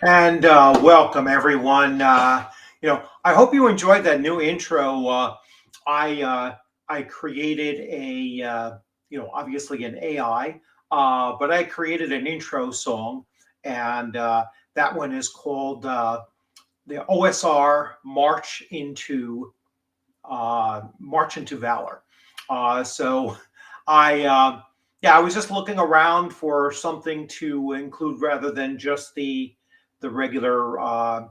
And welcome everyone. I hope you enjoyed that new intro. I created obviously an AI, but I created an intro song, and that one is called the OSR March into Valor. So I yeah, I was just looking around for something to include rather than just the regular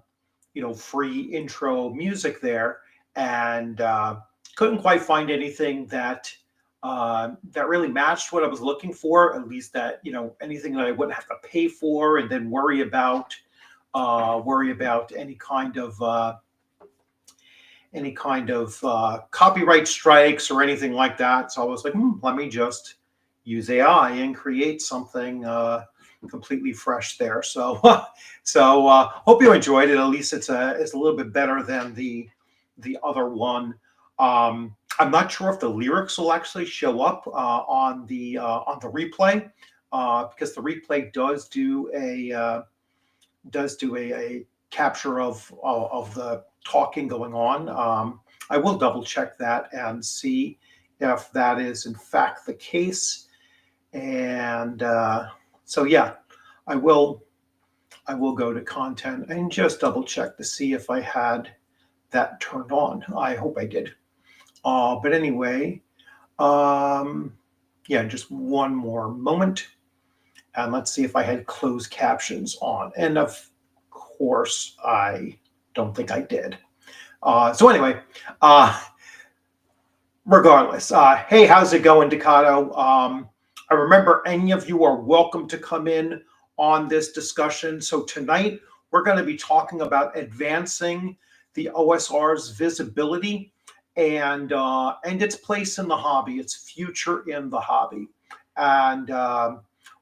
free intro music there, and couldn't quite find anything that really matched what I was looking for. At least that anything that I wouldn't have to pay for and then worry about any kind of copyright strikes or anything like that. So I was like, let me just use AI and create something completely fresh there. So, hope you enjoyed it. At least it's a little bit better than the other one. I'm not sure if the lyrics will actually show up on the replay, because the replay does do a capture of the talking going on. I will double check that and see if that is in fact the case. And so yeah, I will I will go to content and just double check to see if I had that turned on. I hope I did. But anyway, um, yeah, just one more moment. And let's see if I had closed captions on. And of course, I don't think I did. So anyway, uh, regardless, hey, how's it going, Ducato? I remember any of you are welcome to come in on this discussion. So tonight we're going to be talking about advancing the OSR's visibility and its place in the hobby, its future in the hobby. And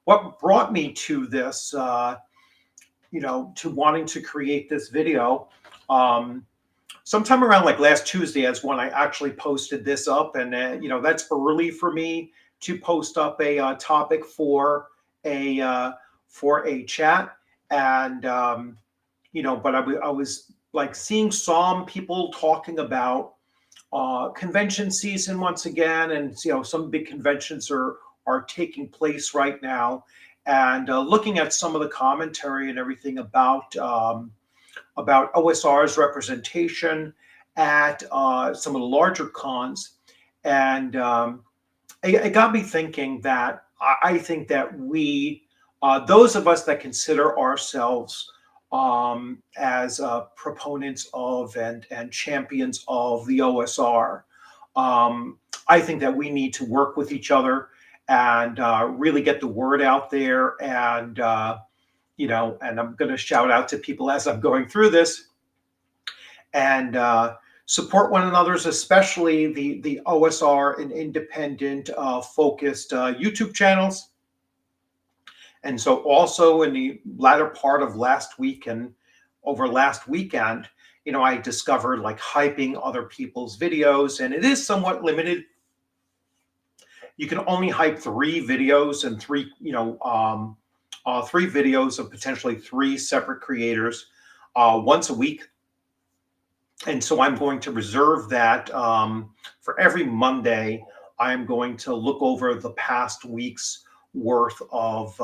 what brought me to this, to wanting to create this video. Sometime around like last Tuesday is when I actually posted this up, and that's early for me to post up a topic for a chat, and but I was like seeing some people talking about convention season once again, and some big conventions are taking place right now, and looking at some of the commentary and everything about OSR's representation at some of the larger cons. And it got me thinking that I think that those of us that consider ourselves as proponents of and champions of the OSR, I think that we need to work with each other and really get the word out there. And I'm going to shout out to people as I'm going through this, and support one another's, especially the OSR and independent focused YouTube channels. And so also in the latter part of last week and over last weekend, I discovered like hyping other people's videos, and it is somewhat limited. You can only hype 3 videos and three videos of potentially 3 separate creators once a week. And so I'm going to reserve that for every Monday. I'm going to look over the past week's worth of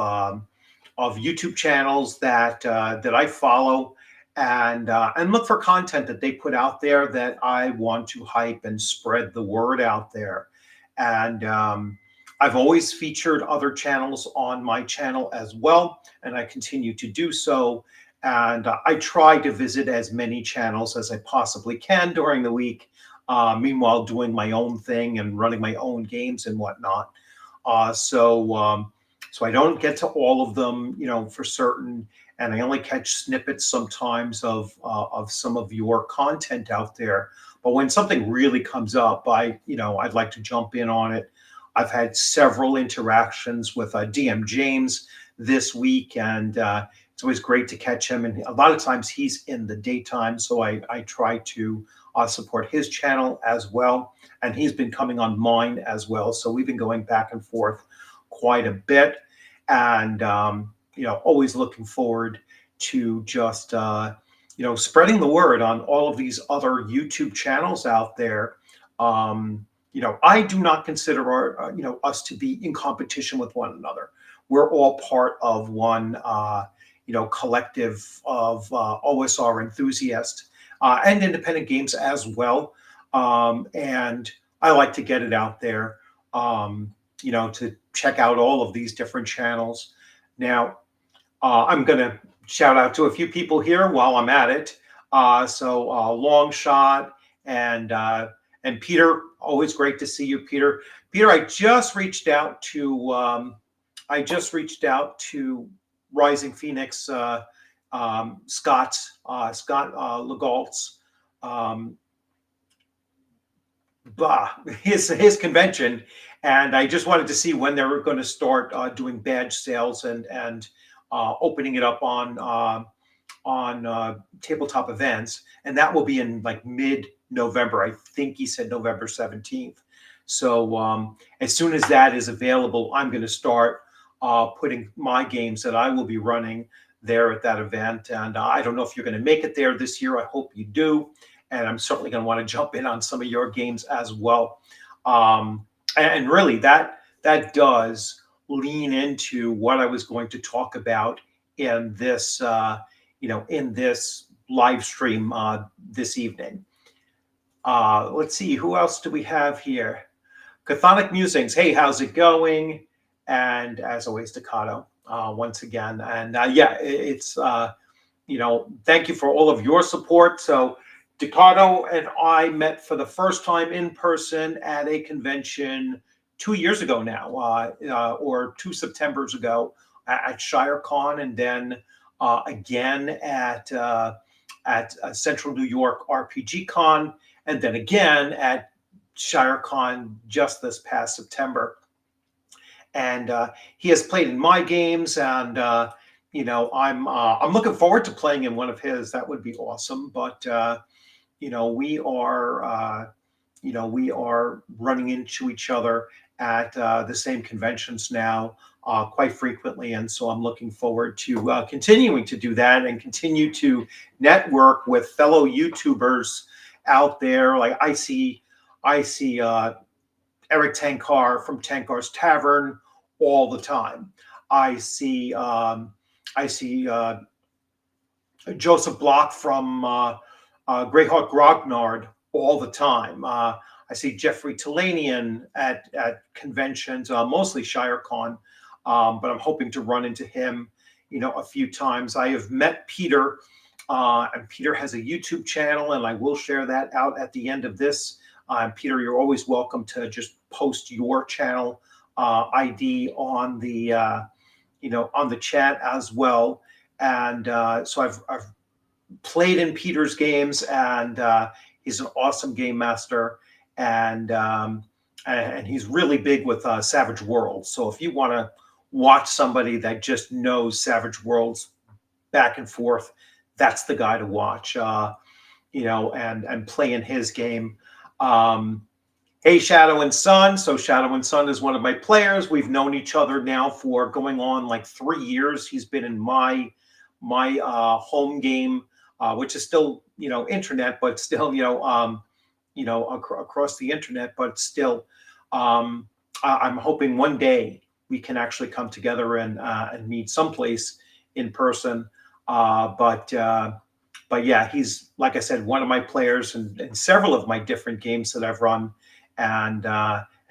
YouTube channels that I follow, and look for content that they put out there that I want to hype and spread the word out there. And I've always featured other channels on my channel as well, and I continue to do so. And I try to visit as many channels as I possibly can during the week, meanwhile doing my own thing and running my own games and whatnot. So I don't get to all of them, for certain, and I only catch snippets sometimes of some of your content out there. But when something really comes up, I'd like to jump in on it. I've had several interactions with DM James this week, and it's always great to catch him. And a lot of times he's in the daytime, so I try to support his channel as well. And he's been coming on mine as well. So we've been going back and forth quite a bit, and always looking forward to just spreading the word on all of these other YouTube channels out there. I do not consider us to be in competition with one another. We're all part of one collective of OSR enthusiasts and independent games as well. And I like to get it out there, to check out all of these different channels. Now, I'm going to shout out to a few people here while I'm at it. So Long Shot and Peter, always great to see you, Peter. Peter, I just reached out to Rising Phoenix, Scott Legault's his convention, and I just wanted to see when they were going to start doing badge sales and opening it up on tabletop events, and that will be in like mid-November. I think he said November 17th. So as soon as that is available, I'm going to start putting my games that I will be running there at that event. And I don't know if you're going to make it there this year. I hope you do. And I'm certainly going to want to jump in on some of your games as well. And really, that does lean into what I was going to talk about in this, in this live stream this evening. Let's see, who else do we have here? Chthonic Musings. Hey, how's it going? And as always, Staccato once again. And it's thank you for all of your support. So Staccato and I met for the first time in person at a convention 2 years ago now, or 2 Septembers ago at ShireCon, and then again at Central New York RPG Con, and then again at ShireCon just this past September. And he has played in my games, and I'm looking forward to playing in one of his. That would be awesome. But we are running into each other at the same conventions now quite frequently, and so I'm looking forward to continuing to do that and continue to network with fellow YouTubers out there. Like I see Eric Tankar from Tankar's Tavern all the time. I see Joseph Block from Greyhawk Grognard all the time. I see Jeffrey Talanian at conventions, mostly ShireCon, but I'm hoping to run into him, a few times. I have met Peter, and Peter has a YouTube channel, and I will share that out at the end of this. Peter, you're always welcome to just post your channel ID on the on the chat as well. And so I've played in Peter's games, and he's an awesome game master, and he's really big with Savage Worlds. So if you want to watch somebody that just knows Savage Worlds back and forth, that's the guy to watch. And play in his game. Hey, Shadow and Sun. So Shadow and Sun is one of my players. We've known each other now for going on like 3 years. He's been in my home game, which is still internet, but still across the internet, but still I'm hoping one day we can actually come together and meet someplace in person. But yeah, he's, like I said, one of my players in several of my different games that I've run, and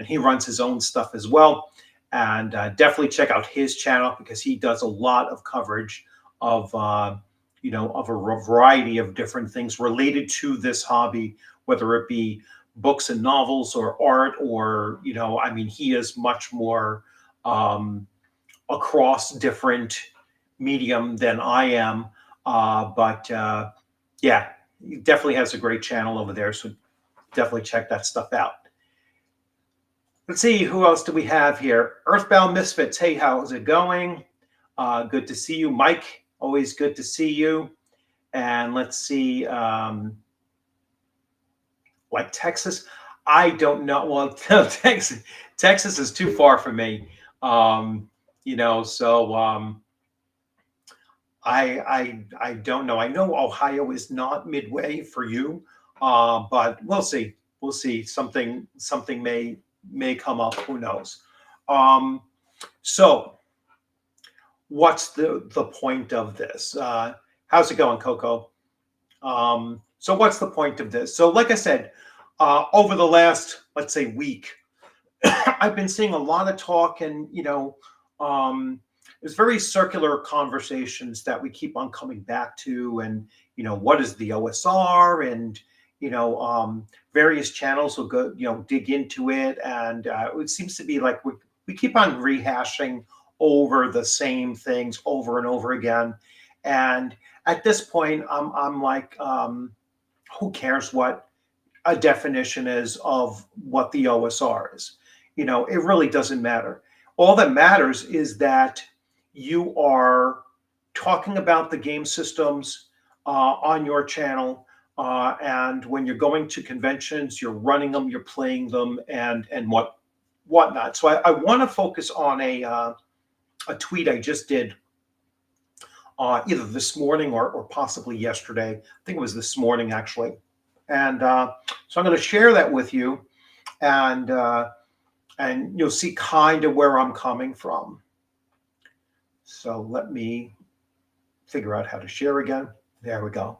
he runs his own stuff as well. And definitely check out his channel, because he does a lot of coverage of of a variety of different things related to this hobby, whether it be books and novels or art, or he is much more across different medium than I am. But yeah, he definitely has a great channel over there, so definitely check that stuff out. Let's see, who else do we have here? Earthbound Misfits. Hey, how's it going? Good to see you, Mike. Always good to see you. And let's see, like Texas. I don't know. Well, Texas is too far for me. So I don't know. I know Ohio is not midway for you, but we'll see. We'll see. Something may come up. Who knows? Um, so what's the point of this? How's it going, Coco? So what's the point of this? So like I said, over the last, let's say, week, I've been seeing a lot of talk, and there's very circular conversations that we keep on coming back to, and what is the OSR, and various channels will go dig into it, and it seems to be like we keep on rehashing over the same things over and over again, and at this point, I'm like, who cares what a definition is of what the OSR is? It really doesn't matter. All that matters is that you are talking about the game systems on your channel, and when you're going to conventions, you're running them, you're playing them, and whatnot. So I want to focus on a tweet I just did either this morning or possibly yesterday. I think it was this morning, actually. And so I'm going to share that with you, and you'll see kind of where I'm coming from. So let me figure out how to share again. There we go.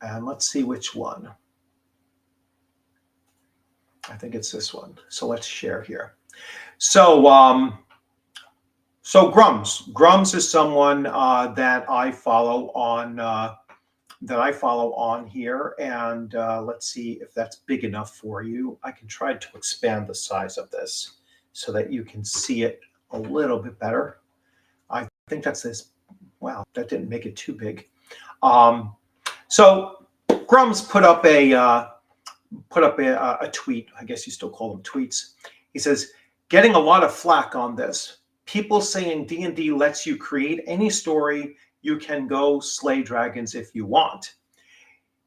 And let's see which one. I think it's this one. So let's share here. So Grums is someone that I follow on here, and let's see if that's big enough for you. I can try to expand the size of this so that you can see it a little bit better. I think that's this. Wow, that didn't make it too big. So Grums put up a tweet. I guess you still call them tweets. He says, getting a lot of flack on this. People saying D&D lets you create any story. You can go slay dragons if you want.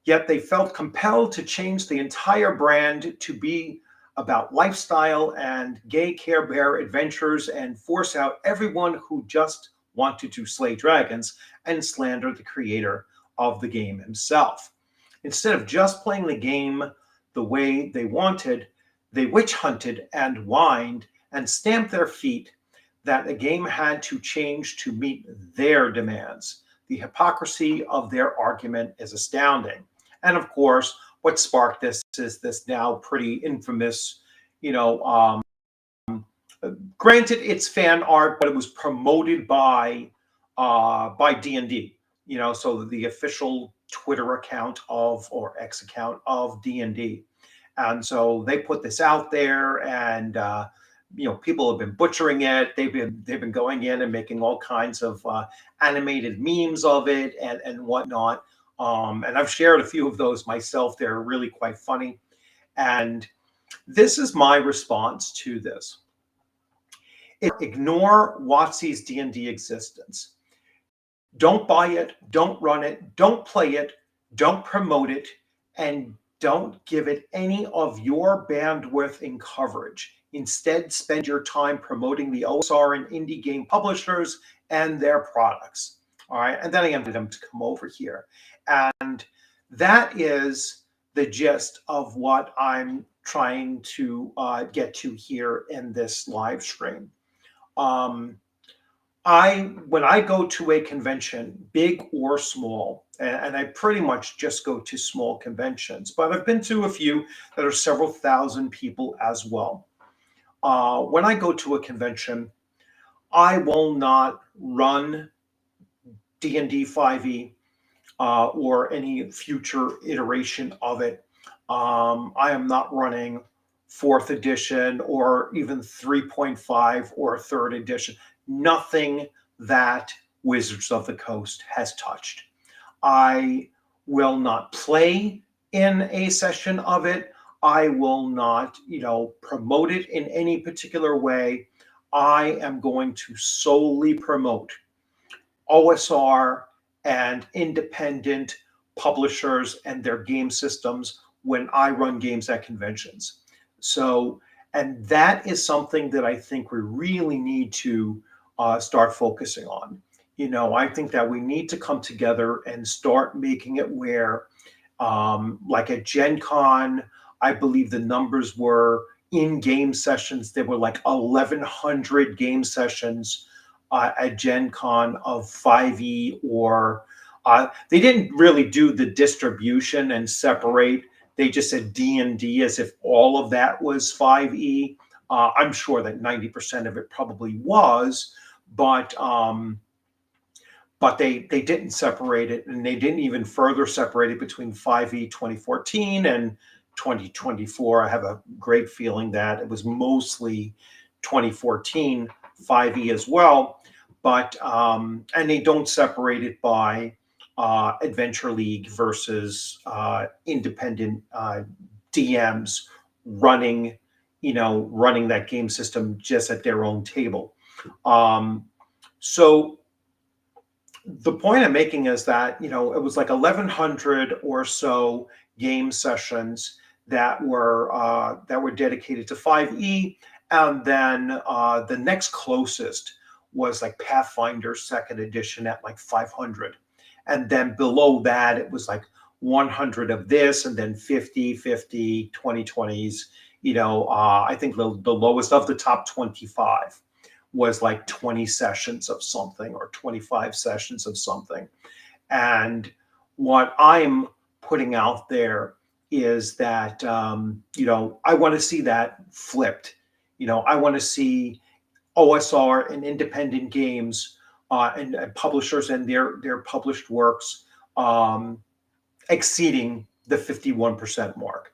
Yet they felt compelled to change the entire brand to be about lifestyle and gay Care Bear adventures and force out everyone who just wanted to slay dragons and slander the creator of the game himself. Instead of just playing the game the way they wanted, they witch hunted and whined and stamped their feet that the game had to change to meet their demands. The hypocrisy of their argument is astounding. And of course, what sparked this is this now pretty infamous, granted it's fan art, but it was promoted by D&D, so the official Twitter account or X account of D&D. And so they put this out there, and people have been butchering it. They've been going in and making all kinds of animated memes of it and whatnot. And I've shared a few of those myself. They're really quite funny. And this is my response to this. Ignore WotC's D&D existence. Don't buy it. Don't run it. Don't play it. Don't promote it. And don't give it any of your bandwidth in coverage. Instead, spend your time promoting the OSR and indie game publishers and their products. All right. And then I invited them to come over here. And that is the gist of what I'm trying to get to here in this live stream. When I go to a convention, big or small, and I pretty much just go to small conventions, but I've been to a few that are several thousand people as well. When I go to a convention, I will not run D&D 5e or any future iteration of it. I am not running 4th edition or even 3.5 or 3rd edition. Nothing that Wizards of the Coast has touched. I will not play in a session of it. I will not, promote it in any particular way. I am going to solely promote OSR and independent publishers and their game systems when I run games at conventions. So, and that is something that I think we really need to start focusing on, I think that we need to come together and start making it where, like at Gen Con, I believe the numbers were in game sessions. There were like 1,100 game sessions at Gen Con of 5e, or they didn't really do the distribution and separate. They just said D&D as if all of that was 5e. I'm sure that 90% of it probably was, but they didn't separate it, and they didn't even further separate it between 5e 2014 and 2024. I have a great feeling that it was mostly 2014 5e as well, but and they don't separate it by Adventure League versus independent DMs running, running that game system just at their own table. So the point I'm making is that, it was like 1,100 or so game sessions that were dedicated to 5e, and then the next closest was like Pathfinder Second Edition at like 500, and then below that it was like 100 of this, and then 50, 50, 2020s. I think the lowest of the top 25 was like 20 sessions of something or 25 sessions of something. And what I'm putting out there is that, I want to see that flipped. I want to see OSR and independent games and publishers and their published works exceeding the 51% mark,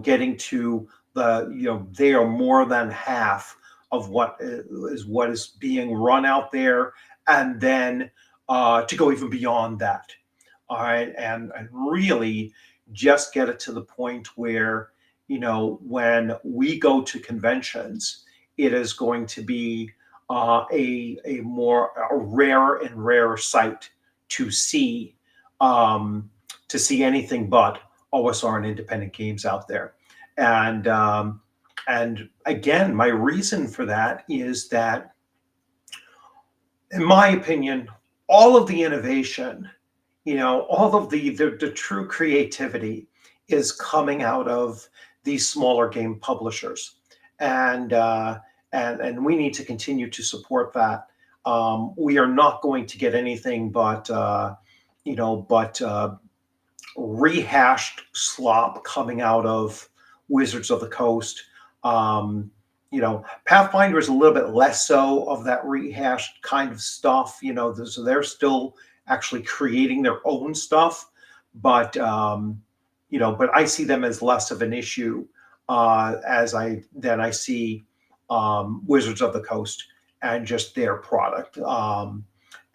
getting to they are more than half of what is being run out there, and then to go even beyond that. All right, and really just get it to the point where, when we go to conventions, it is going to be a rarer and rarer sight to see anything but OSR and independent games out there. And again, my reason for that is that, in my opinion, all of the innovation, all of the true creativity is coming out of these smaller game publishers, and we need to continue to support that. We are not going to get anything but rehashed slop coming out of Wizards of the Coast. Pathfinder is a little bit less so of that rehashed kind of stuff. So they're still actually creating their own stuff, but I see them as less of an issue than I see Wizards of the Coast and just their product.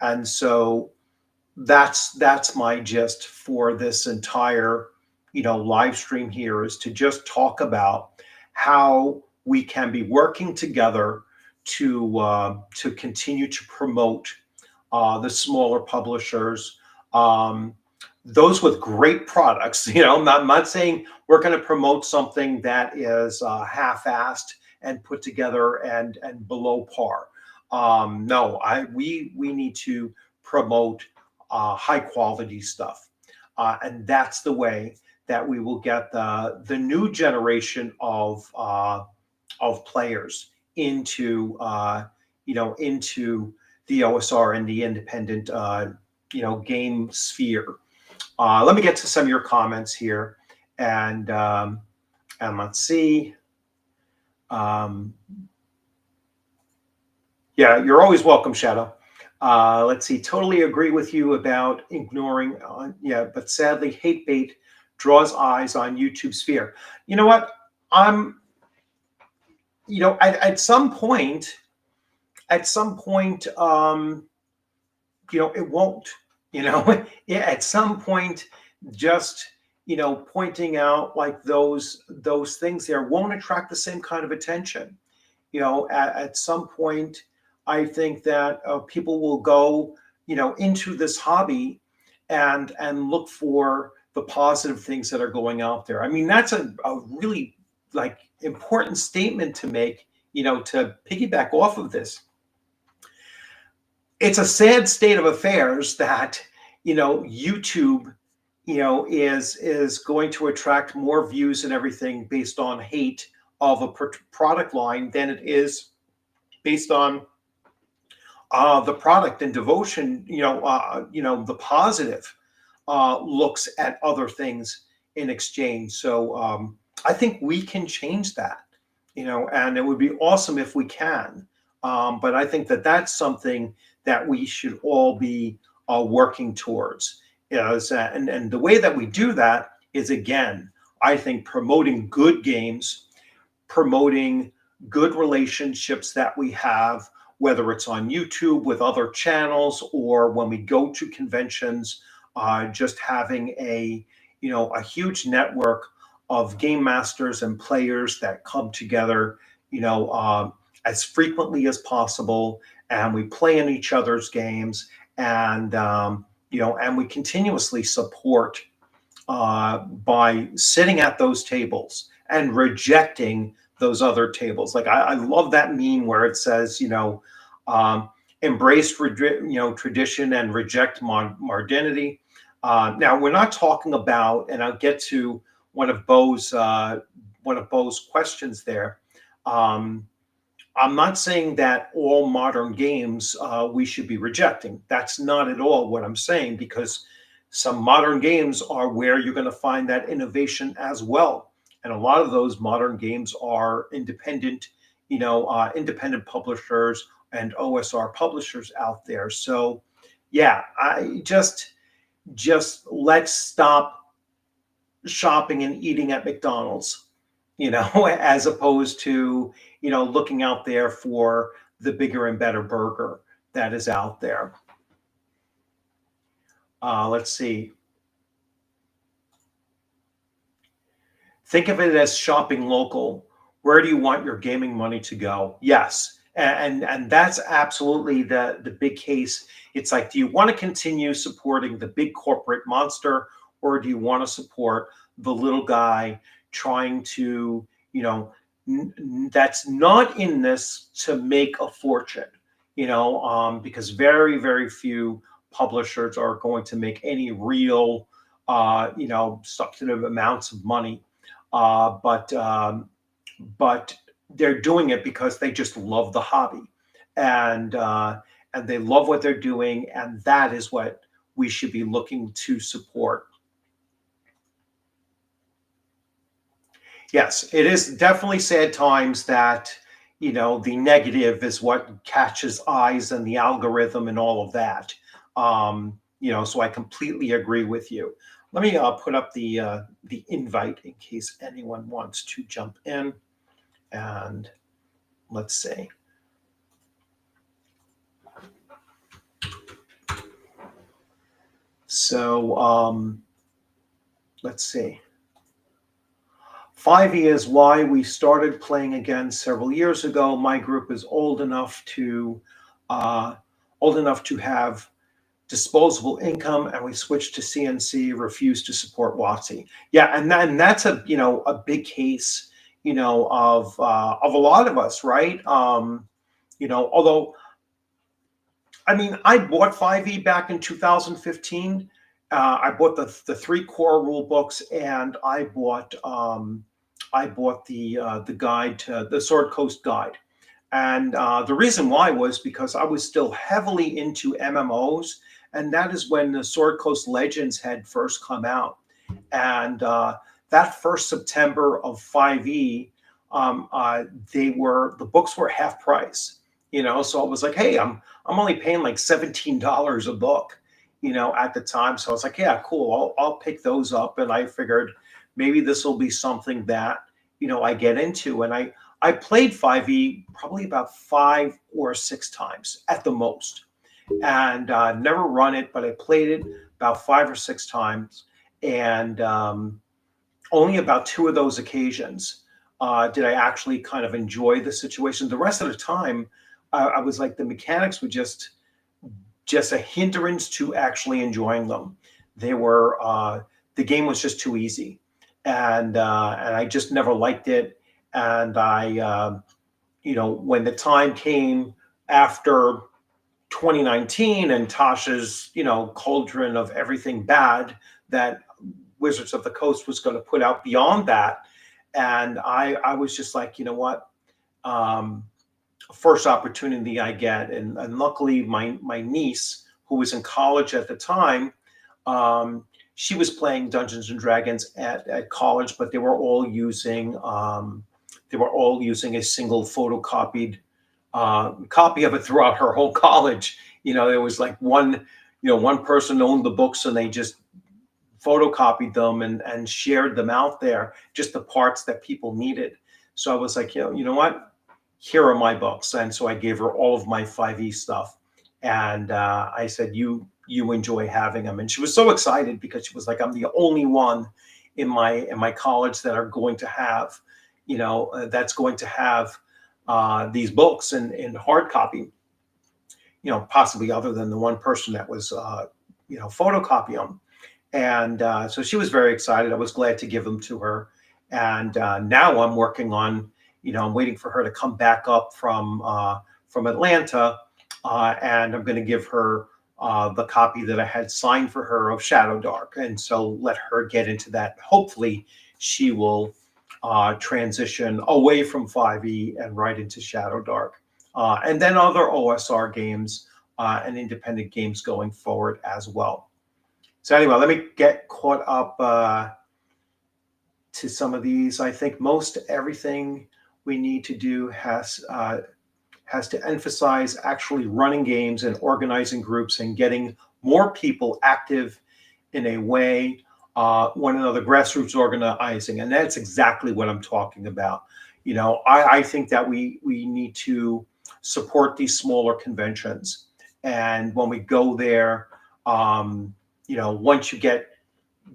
And so that's my gist for this entire live stream here, is to just talk about how we can be working together to continue to promote the smaller publishers, those with great products. I'm not saying we're going to promote something that is half-assed and put together and below par. No, we need to promote high quality stuff, and that's the way that we will get the new generation of players into into the OSR and the independent game sphere. Let me get to some of your comments here, and let's see. Yeah, you're always welcome, Shadow. Let's see. Totally agree with you about ignoring. But sadly, hate bait draws eyes on YouTube sphere. You know what? At some point, it won't. At some point, just pointing out like those things there won't attract the same kind of attention. At some point, I think that people will go into this hobby and look for the positive things that are going out there. I mean, that's a really important statement to make, to piggyback off of this. it's a sad state of affairs that, YouTube, is going to attract more views and everything based on hate of a product line than it is based on the product and devotion, the positive looks at other things in exchange. So I think we can change that, and it would be awesome if we can. But I think that that's something that we should all be working towards. And the way that we do that is, again, I think promoting good games, promoting good relationships that we have, whether it's on YouTube with other channels or when we go to conventions, just having a huge network of game masters and players that come together, as frequently as possible, and we play in each other's games, and and we continuously support by sitting at those tables and rejecting those other tables. Like I love that meme where it says, embrace tradition and reject modernity. Now we're not talking about, and I'll get to one of Bo's questions there. I'm not saying that all modern games we should be rejecting. That's not at all what I'm saying, because some modern games are where you're going to find that innovation as well. And a lot of those modern games are independent, independent publishers and OSR publishers out there. So, yeah, I just let's stop shopping and eating at McDonald's, as opposed to, looking out there for the bigger and better burger that is out there. Let's see. Think of it as shopping local. Where do you want your gaming money to go? Yes. And that's absolutely the big case. It's like, do you want to continue supporting the big corporate monster, or do you want to support the little guy trying to, that's not in this to make a fortune, because very, very few publishers are going to make any real, substantive amounts of money. But they're doing it because they just love the hobby, and they love what they're doing, and that is what we should be looking to support. Yes, it is definitely sad times that, the negative is what catches eyes and the algorithm and all of that. So I completely agree with you. Let me put up the invite in case anyone wants to jump in, and let's see. So let's see. 5e is why we started playing again several years ago. My group is old enough to have disposable income, and we switched to CNC. Refused to support WotC. Yeah, and that's a big case of a lot of us, right? Although I mean, I bought 5e back in 2015. I bought the 3 core rule books, and I bought the guide to the Sword Coast guide. And the reason why was because I was still heavily into MMOs, and that is when the Sword Coast Legends had first come out. And that first September of 5e, the books were half price. So I was like, hey, I'm only paying like $17 a book, at the time. So I was like, yeah, cool. I'll pick those up. And I figured maybe this will be something that, I get into. And I played 5e probably about 5 or 6 times at the most, and never run it, but I played it about 5 or 6 times. And only about 2 of those occasions did I actually kind of enjoy the situation. The rest of the time, I was like, the mechanics were just a hindrance to actually enjoying them. They were the game was just too easy, and I just never liked it. And I, when the time came after 2019 and Tasha's, cauldron of everything bad that Wizards of the Coast was going to put out beyond that. And I was just like, you know what? First opportunity I get. And luckily my niece, who was in college at the time, she was playing Dungeons and Dragons at college, but they were all using a single photocopied copy of it throughout her whole college. There was like one person owned the books and they just photocopied them and shared them out there, just the parts that people needed. So I was like, you know what? Here are my books. And so I gave her all of my 5e stuff. And I said, you enjoy having them. And she was so excited because she was like, I'm the only one in my college that are going to have, that's going to have these books in hard copy, possibly other than the one person that was, photocopy them. And so she was very excited. I was glad to give them to her. And now I'm working on, I'm waiting for her to come back up from Atlanta. And I'm going to give her the copy that I had signed for her of Shadow Dark. And so let her get into that. Hopefully she will transition away from 5e and right into Shadow Dark. And then other OSR games and independent games going forward as well. So anyway, let me get caught up to some of these. I think most everything we need to do has to emphasize actually running games and organizing groups and getting more people active in a way, one another, grassroots organizing. And that's exactly what I'm talking about. I think that we need to support these smaller conventions. And when we go there, once you get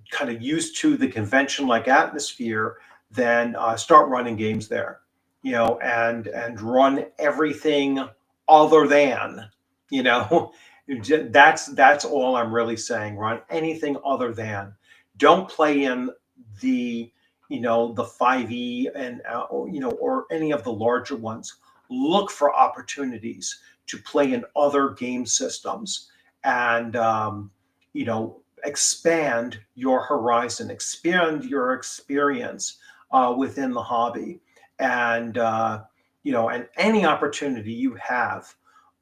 kind of used to the convention-like atmosphere, then start running games there, and run everything other than, that's all I'm really saying. Run anything other than. Don't play in the, the 5e and, or any of the larger ones. Look for opportunities to play in other game systems and, expand your horizon, expand your experience within the hobby. And, and any opportunity you have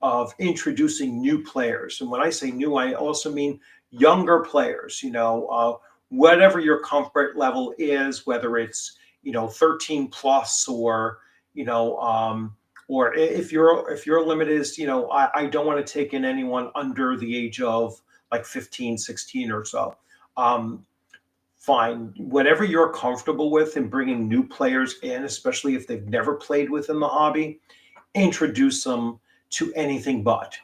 of introducing new players. And when I say new, I also mean younger players, whatever your comfort level is, whether it's, 13 plus or, or if your limit is, I don't want to take in anyone under the age of like 15, 16 or so. Fine, whatever you're comfortable with in bringing new players in, especially if they've never played within the hobby, introduce them to anything but.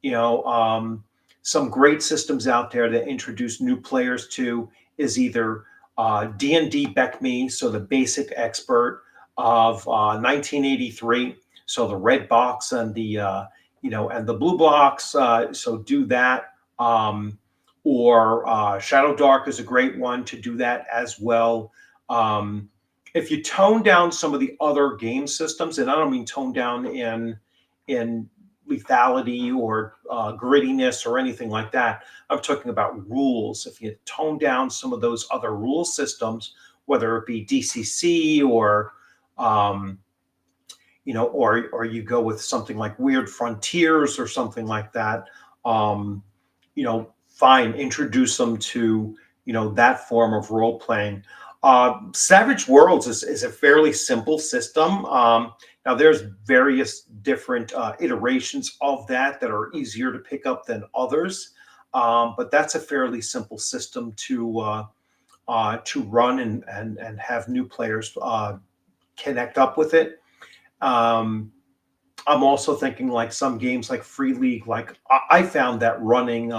Some great systems out there to introduce new players to is either D&D BECME, so the basic expert of 1983, so the red box and the and the blue box. So do that. Or Shadow Dark is a great one to do that as well. If you tone down some of the other game systems, and I don't mean tone down in lethality or grittiness or anything like that. I'm talking about rules. If you tone down some of those other rule systems, whether it be DCC or or you go with something like Weird Frontiers or something like that, fine, introduce them to, that form of role playing. Savage Worlds is a fairly simple system. Now there's various different iterations of that are easier to pick up than others. But that's a fairly simple system to run and have new players connect up with it. I'm also thinking like some games like Free League, like I found that running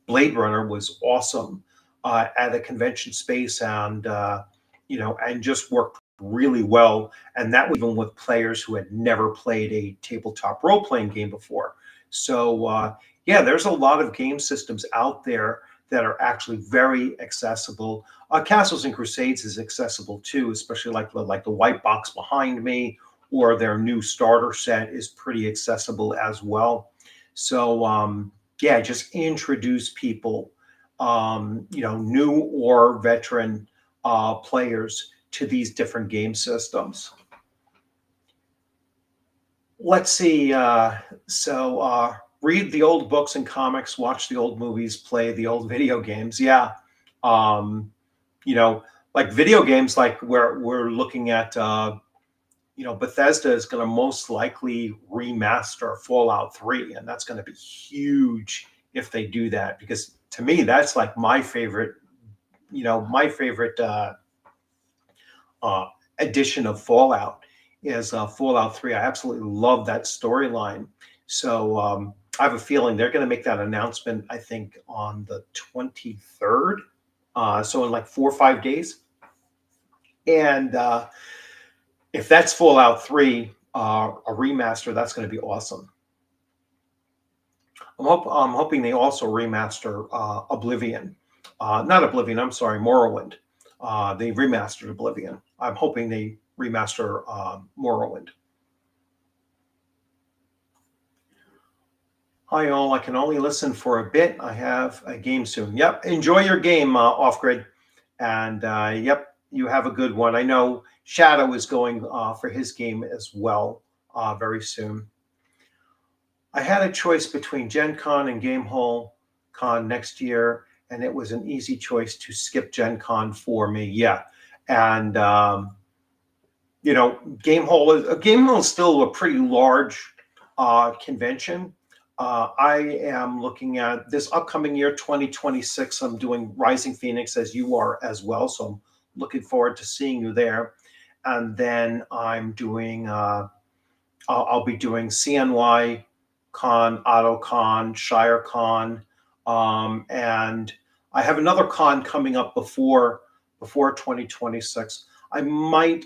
Blade Runner was awesome at a convention space and, and just worked really well. And that was even with players who had never played a tabletop role-playing game before. So yeah, there's a lot of game systems out there that are actually very accessible. Castles and Crusades is accessible too, especially like the white box behind me, or their new starter set is pretty accessible as well. So yeah, just introduce people, new or veteran players to these different game systems. Let's see. Read the old books and comics, watch the old movies, play the old video games. Yeah. Um, you know, like video games, like we're looking at, Bethesda is going to most likely remaster Fallout 3, and that's going to be huge if they do that, because to me, that's like my favorite uh, edition of Fallout is Fallout 3. I absolutely love that storyline. So I have a feeling they're going to make that announcement, I think, on the 23rd. So in like 4 or 5 days. And if that's Fallout 3, a remaster, that's going to be awesome. I'm hoping they also remaster Oblivion. Not Oblivion, I'm sorry, Morrowind. They remastered Oblivion. I'm hoping they remaster Morrowind. Hi, all. I can only listen for a bit. I have a game soon. Yep. Enjoy your game, Off Grid. And yep, you have a good one. I know Shadow is going for his game as well very soon. I had a choice between Gen Con and Gamehole Con next year, and it was an easy choice to skip Gen Con for me. Yeah. And, Gamehole is still a pretty large convention. I am looking at this upcoming year, 2026. I'm doing Rising Phoenix, as you are as well. So I'm looking forward to seeing you there. And then I'm doing, I'll be doing CNY Con, AutoCon, ShireCon, and I have another con coming up before 2026. I might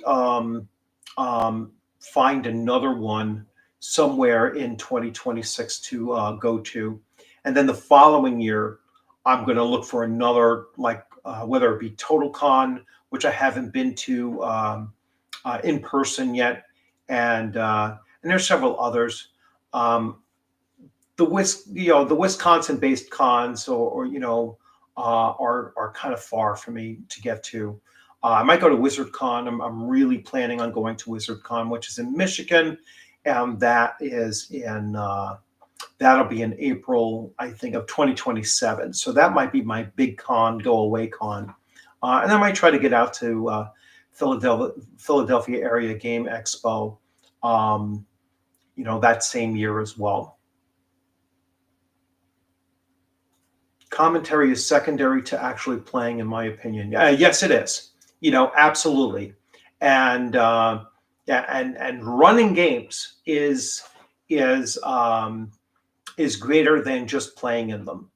find another one somewhere in 2026 to go to, and then the following year, I'm going to look for another, like whether it be TotalCon, which I haven't been to in person yet, and there's several others. The Wisconsin-based cons, are kind of far for me to get to. I might go to WizardCon. I'm really planning on going to WizardCon, which is in Michigan, and that'll be in April, I think, of 2027. So that might be my big con, go away con, and I might try to get out to Philadelphia Area Game Expo, that same year as well. Commentary is secondary to actually playing, in my opinion. Yes, it is. Absolutely. And and running games is greater than just playing in them.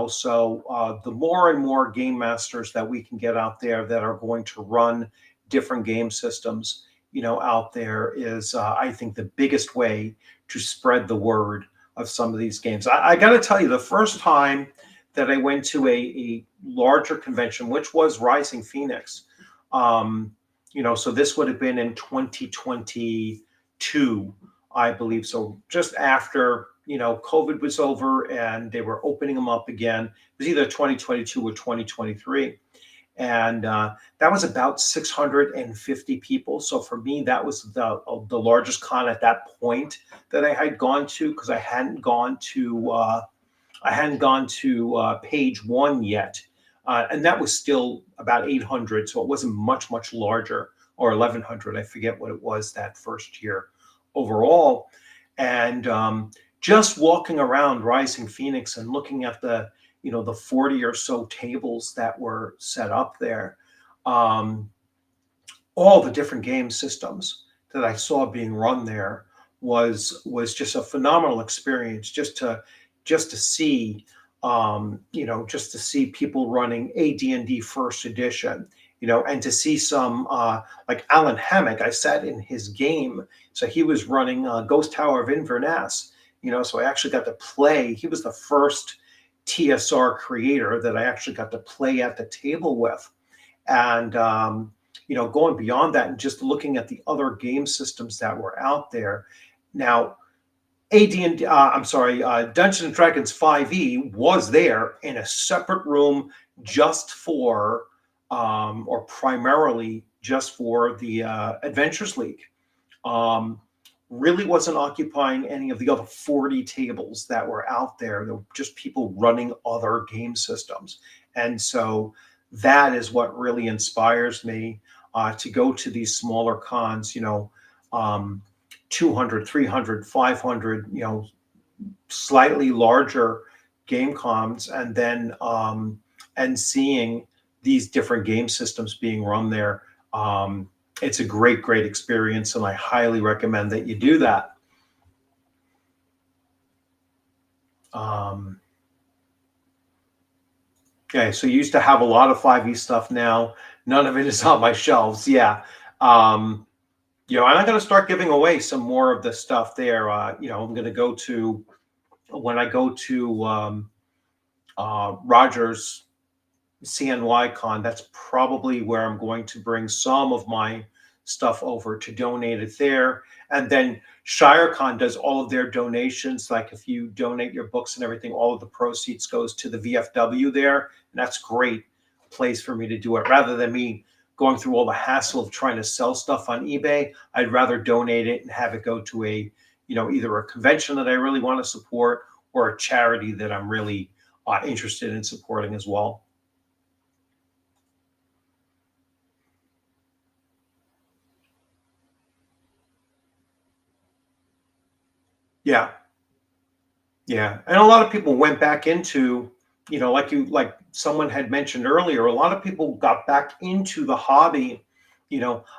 So the more and more game masters that we can get out there that are going to run different game systems, out there is, I think, the biggest way to spread the word of some of these games. I got to tell you, the first time that I went to a larger convention, which was Rising Phoenix. So this would have been in 2022, I believe. So just after, COVID was over and they were opening them up again. It was either 2022 or 2023. And that was about 650 people. So for me, that was the largest con at that point that I had gone to, because I hadn't gone to page one yet. And that was still about 800. So it wasn't much, much larger, or 1,100. I forget what it was that first year overall. And just walking around Rising Phoenix and looking at the 40 or so tables that were set up there, all the different game systems that I saw being run there was just a phenomenal experience, just to see, just to see people running AD&D First Edition, and to see some, like Alan Hammock. I sat in his game, so he was running Ghost Tower of Inverness, so I actually got to play. He was the first TSR creator that I actually got to play at the table with. And, going beyond that and just looking at the other game systems that were out there. Now, AD&D, I'm sorry, Dungeons and Dragons 5e was there in a separate room just for, or primarily just for the Adventures League. Really wasn't occupying any of the other 40 tables that were out there. There were just people running other game systems. And so that is what really inspires me to go to these smaller cons, 200, 300, 500, slightly larger game cons, and then and seeing these different game systems being run there. It's a great experience, and I highly recommend that you do that. Okay, so you used to have a lot of 5e stuff. Now none of it is on my shelves. Yeah. And I'm going to start giving away some more of the stuff there. I'm going to go to, when I go to Rogers CNY Con, that's probably where I'm going to bring some of my stuff over to donate it there. And then ShireCon does all of their donations. Like if you donate your books and everything, all of the proceeds goes to the VFW there. And that's a great place for me to do it. Rather than me going through all the hassle of trying to sell stuff on eBay, I'd rather donate it and have it go to a, either a convention that I really want to support or a charity that I'm really interested in supporting as well. Yeah. Yeah. And a lot of people went back into, like someone had mentioned earlier, a lot of people got back into the hobby,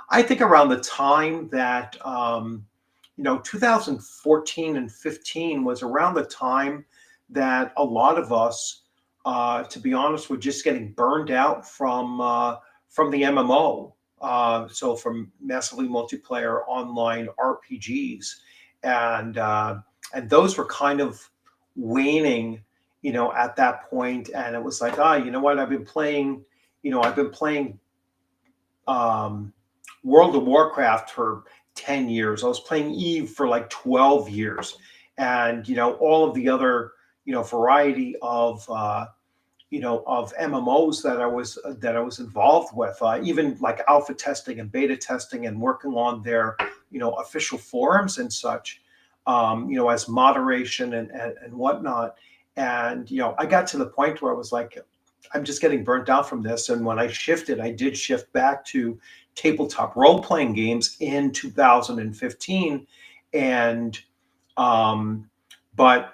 I think around the time that, 2014 and 15 was around the time that a lot of us, to be honest, were just getting burned out from the MMO. So from massively multiplayer online RPGs. And those were kind of waning, at that point. And it was like, you know what? I've been playing World of Warcraft for 10 years. I was playing Eve for like 12 years. And, all of the other, variety of, of MMOs that I was involved with, even like alpha testing and beta testing and working on their, official forums and such, as moderation and whatnot. And, I got to the point where I was like, I'm just getting burnt out from this. And when I did shift back to tabletop role-playing games in 2015. And, but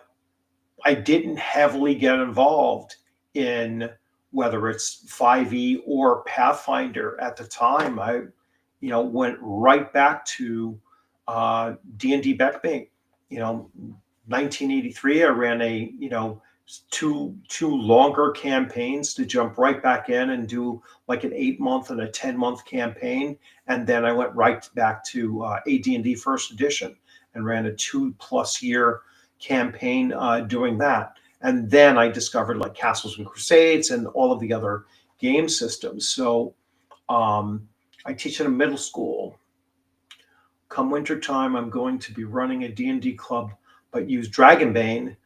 I didn't heavily get involved in whether it's 5e or Pathfinder at the time. I, went right back to D&D Beckbait. 1983, I ran a, two longer campaigns to jump right back in and do like an 8-month and a 10-month campaign. And then I went right back to AD&D First Edition and ran a 2+ year campaign doing that. And then I discovered like Castles and Crusades and all of the other game systems. So I teach at a middle school. Come wintertime, I'm going to be running a D&D club, but use Dragonbane.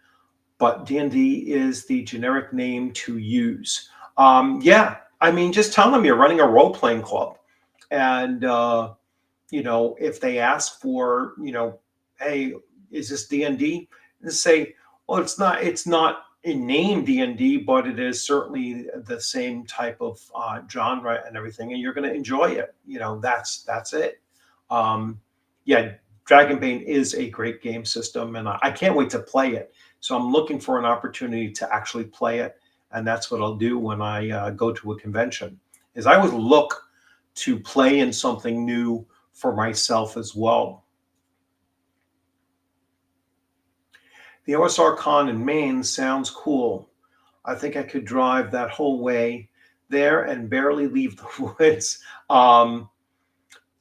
But D&D is the generic name to use. Yeah, I mean, just tell them you're running a role-playing club. And, if they ask for, hey, is this D&D? And say, well, it's not in name D&D, but it is certainly the same type of genre and everything, and you're going to enjoy it. That's it. Yeah, Dragonbane is a great game system, and I can't wait to play it. So I'm looking for an opportunity to actually play it, and that's what I'll do when I go to a convention. Is I would look to play in something new for myself as well. The OSR Con in Maine sounds cool. I think I could drive that whole way there and barely leave the woods.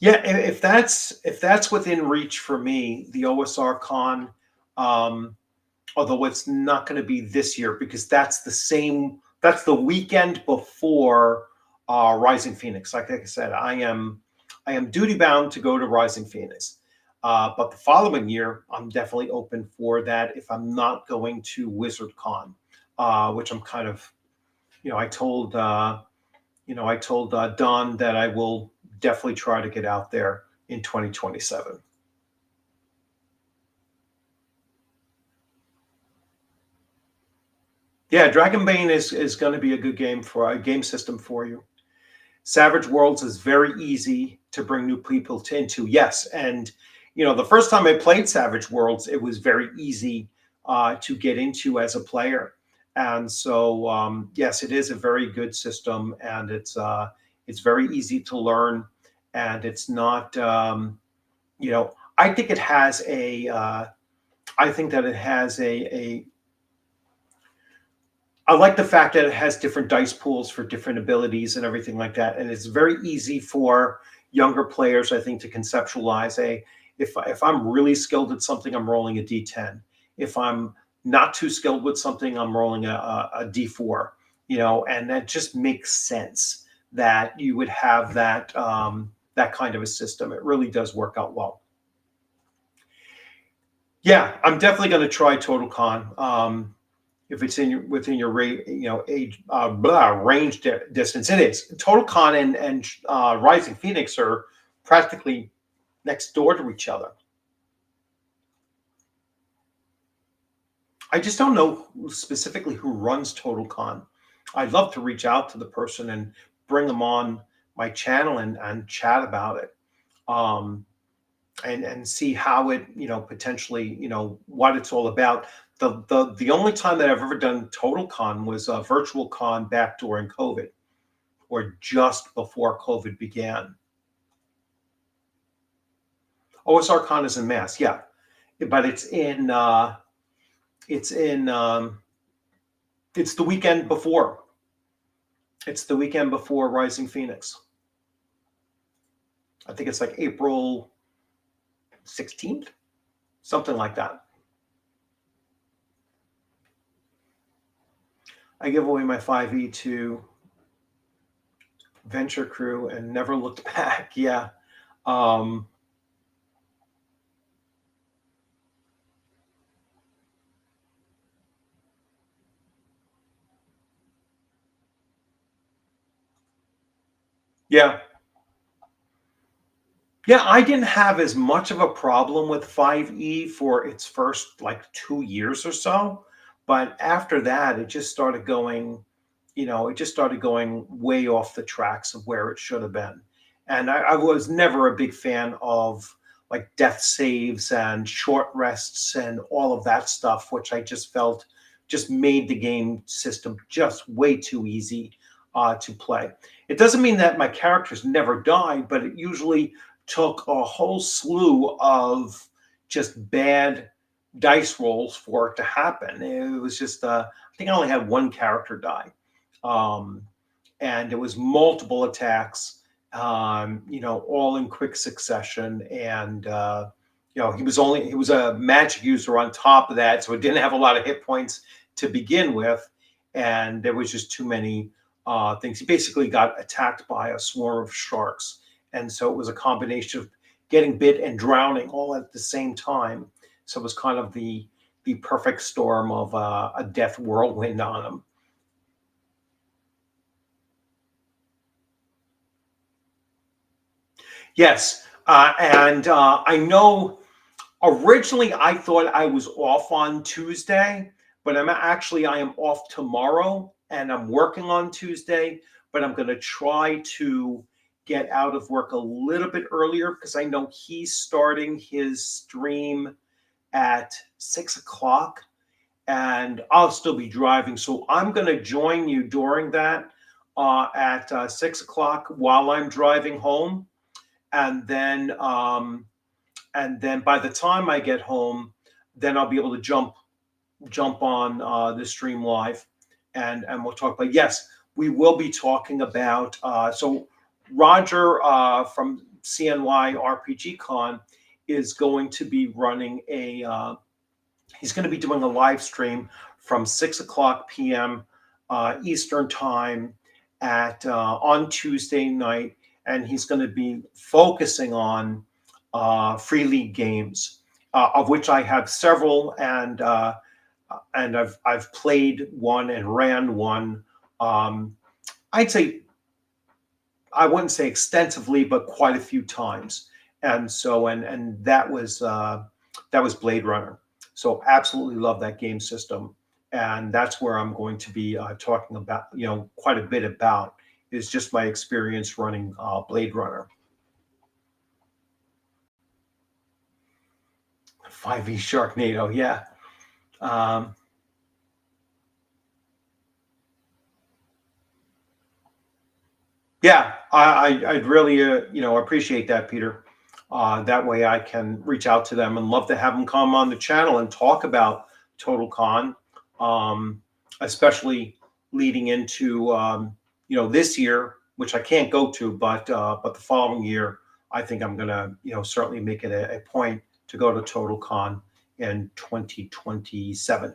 Yeah, if that's within reach for me, the OSR Con, although it's not going to be this year because that's the weekend before Rising Phoenix. Like I said, I am duty bound to go to Rising Phoenix. But the following year, I'm definitely open for that if I'm not going to WizardCon, which I'm kind of, I told, Don that I will definitely try to get out there in 2027. Yeah, Dragonbane is going to be a good game for a game system for you. Savage Worlds is very easy to bring new people into. Yes, and the first time I played Savage Worlds, it was very easy to get into as a player, and so yes, it is a very good system, and it's very easy to learn, and it's not I think it has I think that it has a I like the fact that it has different dice pools for different abilities and everything like that, and it's very easy for younger players, I think, to conceptualize. If I'm really skilled at something, I'm rolling a d10. If I'm not too skilled with something, I'm rolling a d4. And that just makes sense that you would have that kind of a system. It really does work out well. Yeah, I'm definitely going to try Total Con. If it's within your age range distance, it is. Total Con and Rising Phoenix are practically next door to each other. I just don't know specifically who runs Total Con. I'd love to reach out to the person and bring them on my channel and chat about it. And see how it potentially what it's all about. The only time that I've ever done Total Con was a virtual con back during COVID, or just before COVID began. OSR Con is in Mass, yeah, but it's in it's the weekend before. It's the weekend before Rising Phoenix. I think it's like April 16th, something like that. I give away my 5e to Venture Crew and never looked back. Yeah. Yeah. Yeah, I didn't have as much of a problem with 5e for its first like 2 years or so. But after that, it just started going way off the tracks of where it should have been. And I was never a big fan of like death saves and short rests and all of that stuff, which I just felt just made the game system just way too easy to play. It doesn't mean that my characters never died, but it usually took a whole slew of just bad dice rolls for it to happen. It was just, I think I only had one character die. And it was multiple attacks, all in quick succession. And, he was a magic user on top of that. So it didn't have a lot of hit points to begin with. And there was just too many things. He basically got attacked by a swarm of sharks. And so it was a combination of getting bit and drowning all at the same time. So it was kind of the perfect storm of a death whirlwind on him. Yes, and I know originally I thought I was off on Tuesday, but I am off tomorrow, and I'm working on Tuesday, but I'm going to try to get out of work a little bit earlier because I know he's starting his stream at 6 o'clock, and I'll still be driving. So I'm going to join you during that at 6 o'clock while I'm driving home. And then by the time I get home, then I'll be able to jump on the stream live, and we'll talk. But yes, we will be talking about so Roger from CNY RPG Con is going to be running he's going to be doing a live stream from 6 o'clock p.m. Eastern time on Tuesday night, and he's going to be focusing on free league games, of which I have several, and I've played one and ran one. I'd say, I wouldn't say extensively, but quite a few times. And so, and that was Blade Runner. So absolutely love that game system, and that's where I'm going to be talking about, quite a bit about, is just my experience running Blade Runner. 5e Sharknado, yeah. Yeah, I'd really, appreciate that, Peter. That way I can reach out to them, and love to have them come on the channel and talk about Total Con, especially leading into, this year, which I can't go to, but the following year, I think I'm gonna, certainly make it a point to go to Total Con in 2027.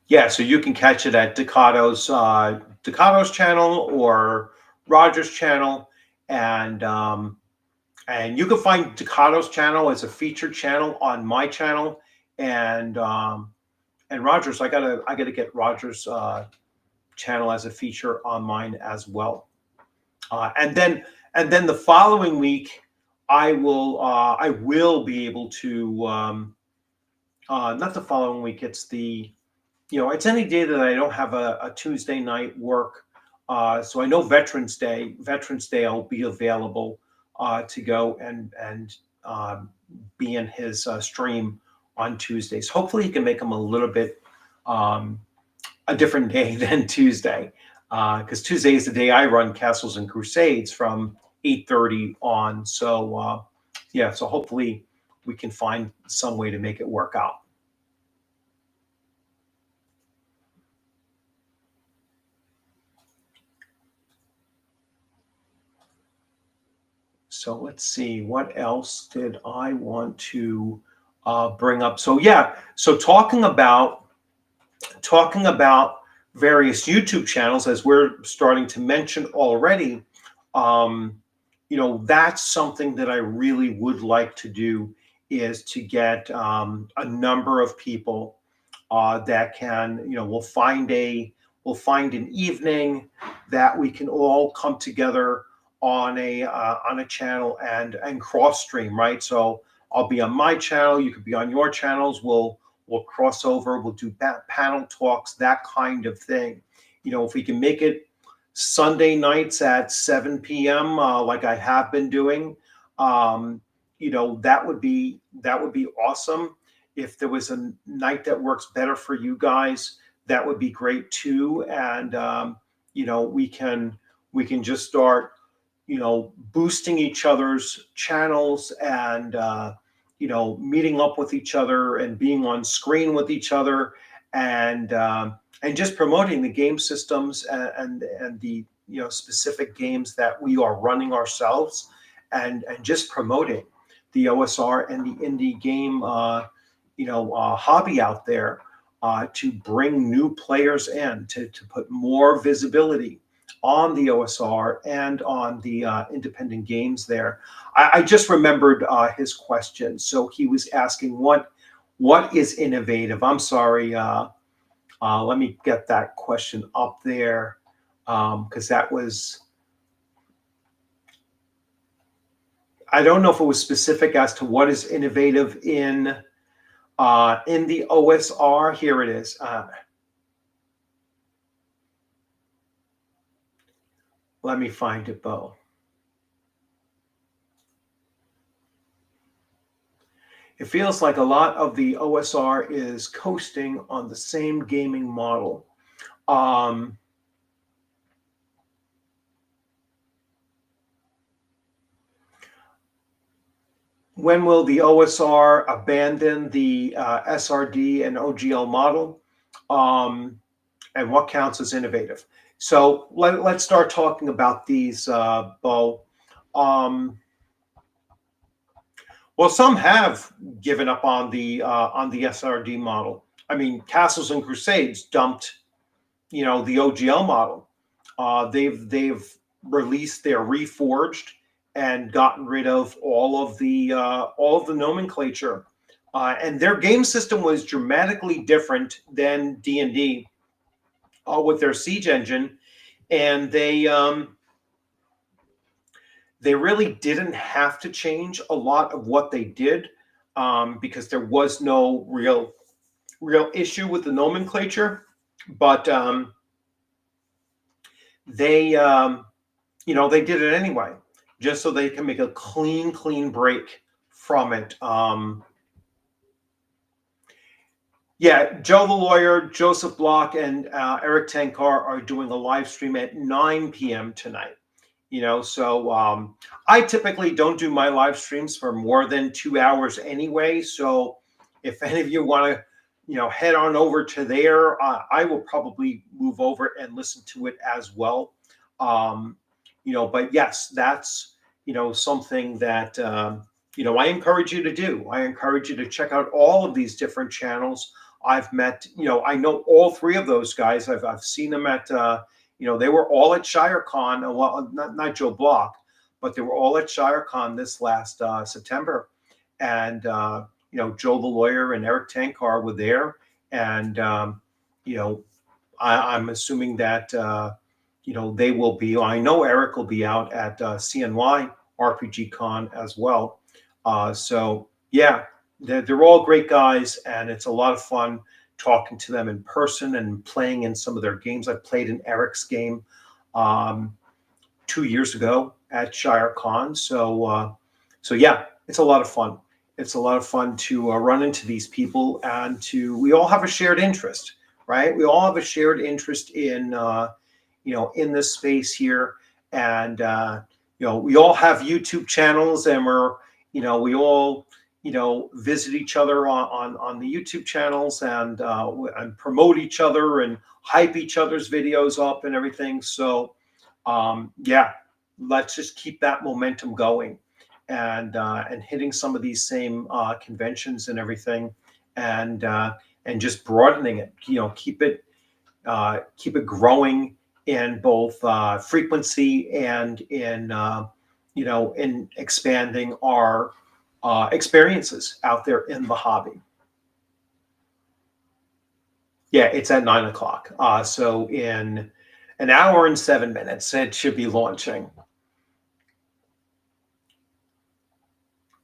Yeah, so you can catch it at Decato's channel or Roger's channel, and you can find Decato's channel as a featured channel on my channel, and Roger's. I gotta get Roger's channel as a feature on mine as well, and then the following week I will be able to, not the following week. It's any day that I don't have a Tuesday night work. So I know Veterans Day. Veterans Day, I'll be available to go and be in his stream on Tuesdays. Hopefully, he can make them a little bit a different day than Tuesday, because Tuesday is the day I run Castles and Crusades from 8:30 on. So yeah, so hopefully we can find some way to make it work out. So let's see, what else did I want to bring up? So yeah, so talking about various YouTube channels, as we're starting to mention already, that's something that I really would like to do, is to get a number of people that can, we'll find an evening that we can all come together on a channel and cross stream, right? So I'll be on my channel, you could be on your channels. We'll cross over, we'll do panel talks, that kind of thing. If we can make it Sunday nights at 7 p.m., like I have been doing, that would be awesome. If there was a night that works better for you guys, that would be great too. And we can just start, boosting each other's channels, and meeting up with each other and being on screen with each other, and just promoting the game systems, and the specific games that we are running ourselves, and just promoting the OSR and the indie game hobby out there, to bring new players in, to put more visibility on the OSR and on the independent games there. I just remembered his question. So he was asking what is innovative. I'm sorry. Let me get that question up there, because that was, I don't know if it was specific as to what is innovative in the OSR. Here it is. Let me find it, Bo. It feels like a lot of the OSR is coasting on the same gaming model. When will the OSR abandon the SRD and OGL model? And what counts as innovative? So let's start talking about these, Bo. Well, some have given up on the SRD model. I mean, Castles and Crusades dumped, the OGL model. They've released their reforged and gotten rid of all of the nomenclature, and their game system was dramatically different than D&D with their siege engine, and they really didn't have to change a lot of what they did, because there was no real issue with the nomenclature, but they they did it anyway, just so they can make a clean break from it. Yeah, Joe the Lawyer, Joseph Block, and Eric Tankar are doing a live stream at 9 p.m. tonight. So I typically don't do my live streams for more than 2 hours anyway. So if any of you want to, head on over to there, I will probably move over and listen to it as well. But yes, that's, something that, I encourage you to do. I encourage you to check out all of these different channels. I've met, I know all three of those guys. I've seen them at, they were all at ShireCon. Well, not Joe Block, but they were all at ShireCon this last September. And, Joe the Lawyer and Eric Tankar were there. And, I'm assuming that, they will be, I know Eric will be out at CNY RPG Con as well. So, yeah, they're all great guys, and it's a lot of fun talking to them in person and playing in some of their games. I played in Eric's game 2 years ago at ShireCon. So yeah, it's a lot of fun. It's a lot of fun to run into these people, and we all have a shared interest, right? We all have a shared interest in, in this space here. And, we all have YouTube channels, and we all, visit each other on the YouTube channels, and promote each other and hype each other's videos up and everything. So, yeah, let's just keep that momentum going, and hitting some of these same conventions and everything, and just broadening it. Keep it growing in both frequency and in expanding our experiences out there in the hobby. Yeah, it's at 9 o'clock. So in an hour and 7 minutes, it should be launching.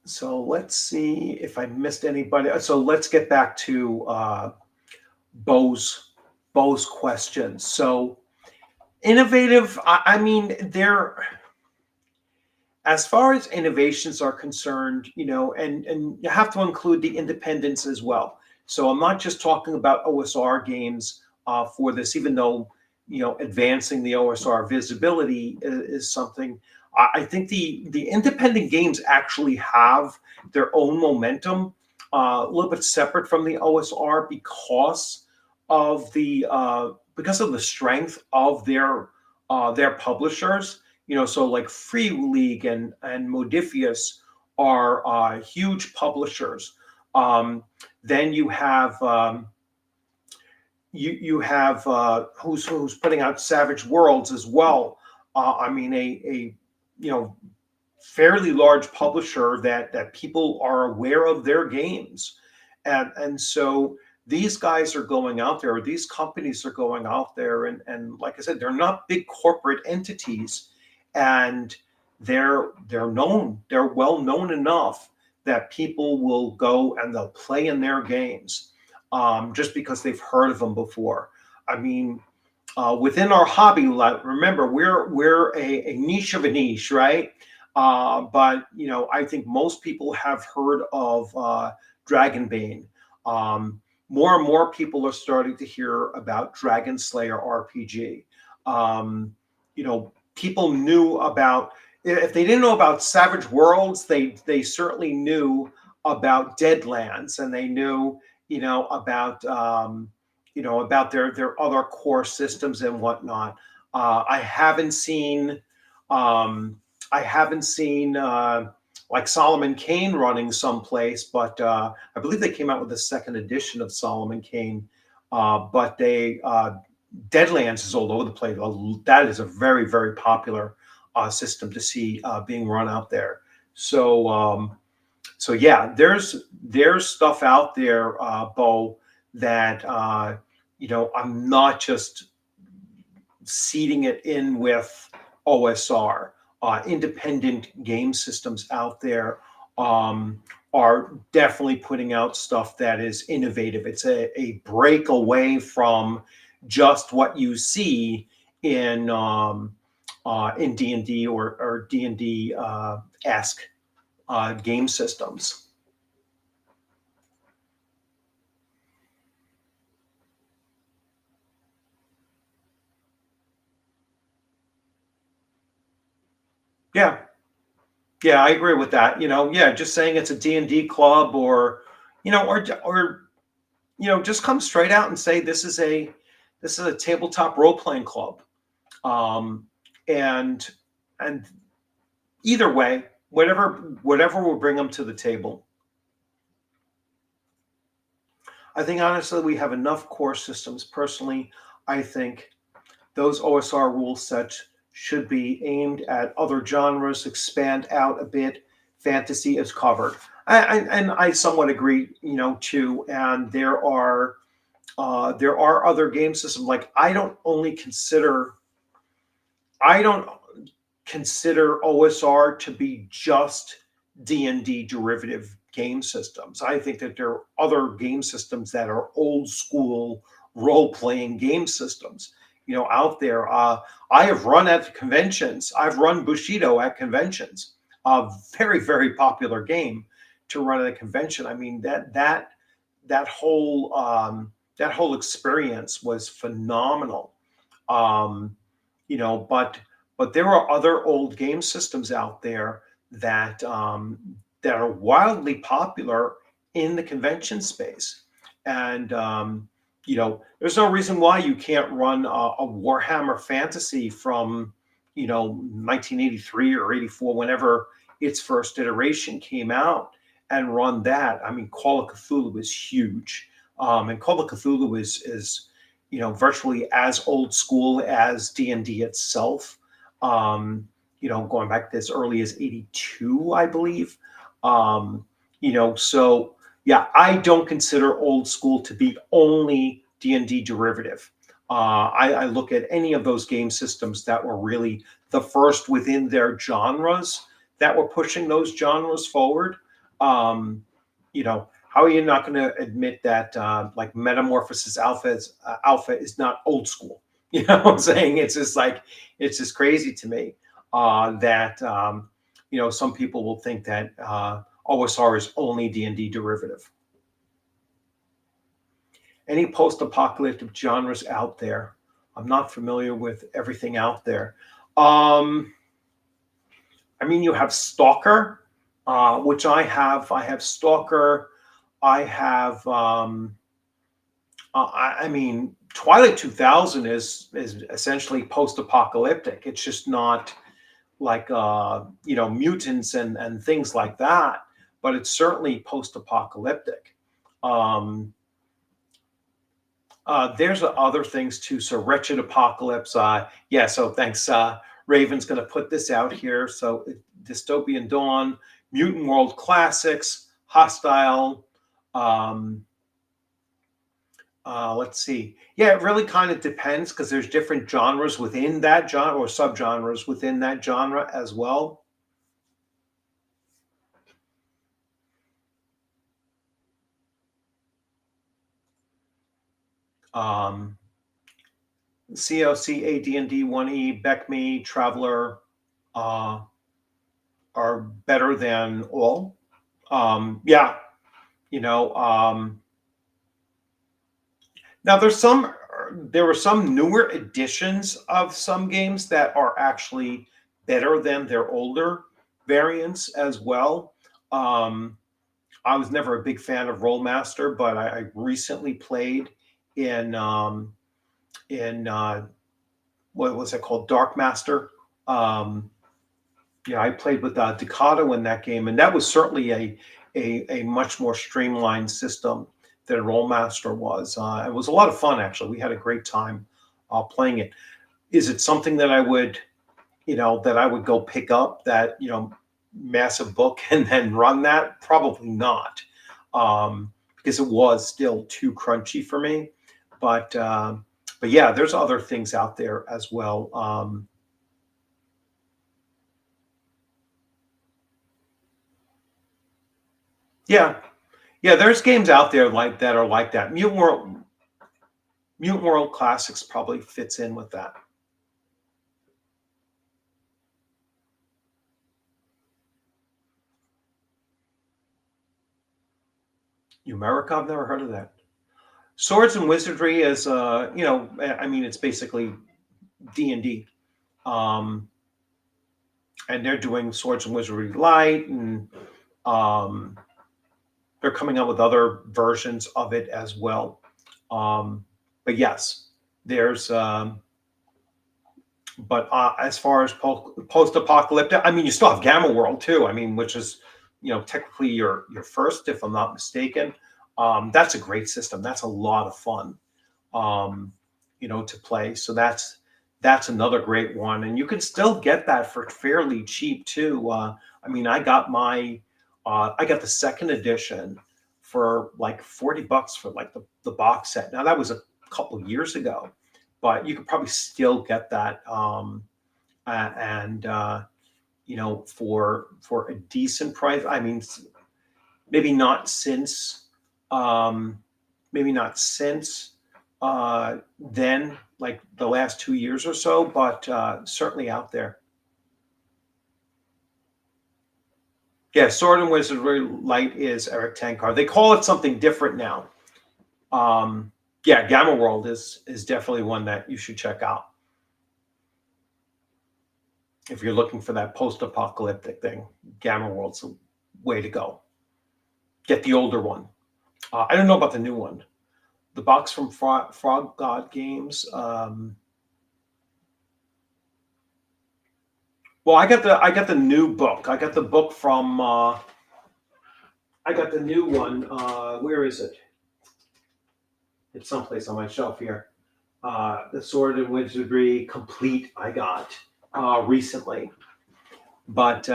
So let's see if I missed anybody. So let's get back to Bo's questions. So innovative, I mean, as far as innovations are concerned, and you have to include the independents as well. So I'm not just talking about OSR games for this, even though, advancing the OSR visibility is something. I think the independent games actually have their own momentum, a little bit separate from the OSR, because of the strength of their publishers. So like Free League and Modifius are huge publishers. Then you have who's putting out Savage Worlds as well. I mean, a fairly large publisher that people are aware of their games, and so these guys are going out there, or these companies are going out there, and like I said, they're not big corporate entities, and they're known, they're well known enough that people will go and they'll play in their games, just because they've heard of them before. I mean, within our hobby, remember, we're a niche of a niche, right? But I think most people have heard of Dragonbane. More and more people are starting to hear about Dragon Slayer RPG. People knew about, if they didn't know about Savage Worlds, they certainly knew about Deadlands, and they knew about their other core systems and whatnot. I haven't seen like Solomon Kane running someplace, but I believe they came out with a second edition of Solomon Kane. But they Deadlands is all over the place. That is a very, very popular system to see being run out there. So so yeah, there's stuff out there, Bo, that I'm not just seeding it in with OSR. Independent game systems out there are definitely putting out stuff that is innovative. It's a break away from just what you see in D&D or D&D esque game systems. Yeah, yeah, I agree with that. Yeah, just saying it's a D&D club, or just come straight out and say this is a tabletop role playing club. Um, and and either way, whatever will bring them to the table. I think honestly we have enough core systems. Personally, I think those OSR rule sets should be aimed at other genres, expand out a bit. Fantasy is covered. And I somewhat agree, too. And there are other game systems. Like I don't consider OSR to be just D&D derivative game systems. I think that there are other game systems that are old school role-playing game systems, out there. I have run at conventions. I've run Bushido at conventions. A very, very popular game to run at a convention. I mean, that whole experience was phenomenal. Um, but there are other old game systems out there that are wildly popular in the convention space, and there's no reason why you can't run a Warhammer Fantasy from 1983 or 84, whenever its first iteration came out, and run that. I mean, Call of Cthulhu is huge, and Call of Cthulhu is virtually as old school as D&D itself. Going back as early as 82, I believe. So yeah, I don't consider old school to be only D&D derivative. I look at any of those game systems that were really the first within their genres that were pushing those genres forward. How are you not going to admit that like Metamorphosis Alpha is not old school? You know what I'm saying? It's just crazy to me that some people will think that OSR is only D&D derivative. Any post-apocalyptic genres out there? I'm not familiar with everything out there. I mean, you have Stalker, which I have. I have Stalker. I have. I mean, Twilight 2000 is essentially post-apocalyptic. It's just not like mutants and things like that, but it's certainly post-apocalyptic. There's other things too. So Wretched Apocalypse. Yeah. So thanks. Raven's going to put this out here. So Dystopian Dawn, Mutant World Classics, Hostile. Let's see. Yeah, it really kind of depends because there's different genres within that genre or subgenres within that genre as well. COC, AD&D, 1E, BECME, Traveler are better than all. Yeah, now there were some newer editions of some games that are actually better than their older variants as well. I was never a big fan of Rollmaster, but I recently played in what was it called, Dark Master. I played with Ducato in that game, and that was certainly a much more streamlined system than Rollmaster was. It was a lot of fun, actually. We had a great time playing it. Is it something that I would, go pick up that, massive book and then run that? Probably not, because it was still too crunchy for me. But yeah, there's other things out there as well. Yeah, yeah, there's games out there like that are like that. Mutant World Classics probably fits in with that. Numerica, I've never heard of that. Swords and Wizardry is, I mean, it's basically D&D. And they're doing Swords and Wizardry Light, and they're coming out with other versions of it as well. But yes, there's, but as far as post-apocalyptic, I mean, you still have Gamma World too. I mean, which is, technically your first, if I'm not mistaken. That's a great system. That's a lot of fun, to play. So that's another great one, and you can still get that for fairly cheap too. I mean, I got the second edition for like $40 for like the box set. Now that was a couple of years ago, but you could probably still get that, and for a decent price. I mean, maybe not since, then, like the last 2 years or so, but certainly out there. Yeah, Sword and Wizardry Light is Eric Tankar. They call it something different now. Yeah, Gamma World is definitely one that you should check out if you're looking for that post-apocalyptic thing. Gamma World's the way to go. Get the older one. I don't know about the new one. The box from Frog God Games. Well, I got the new book. I got the book from. I got the new one. Where is it? It's someplace on my shelf here. The Sword and Wizardry Complete. I got recently, but.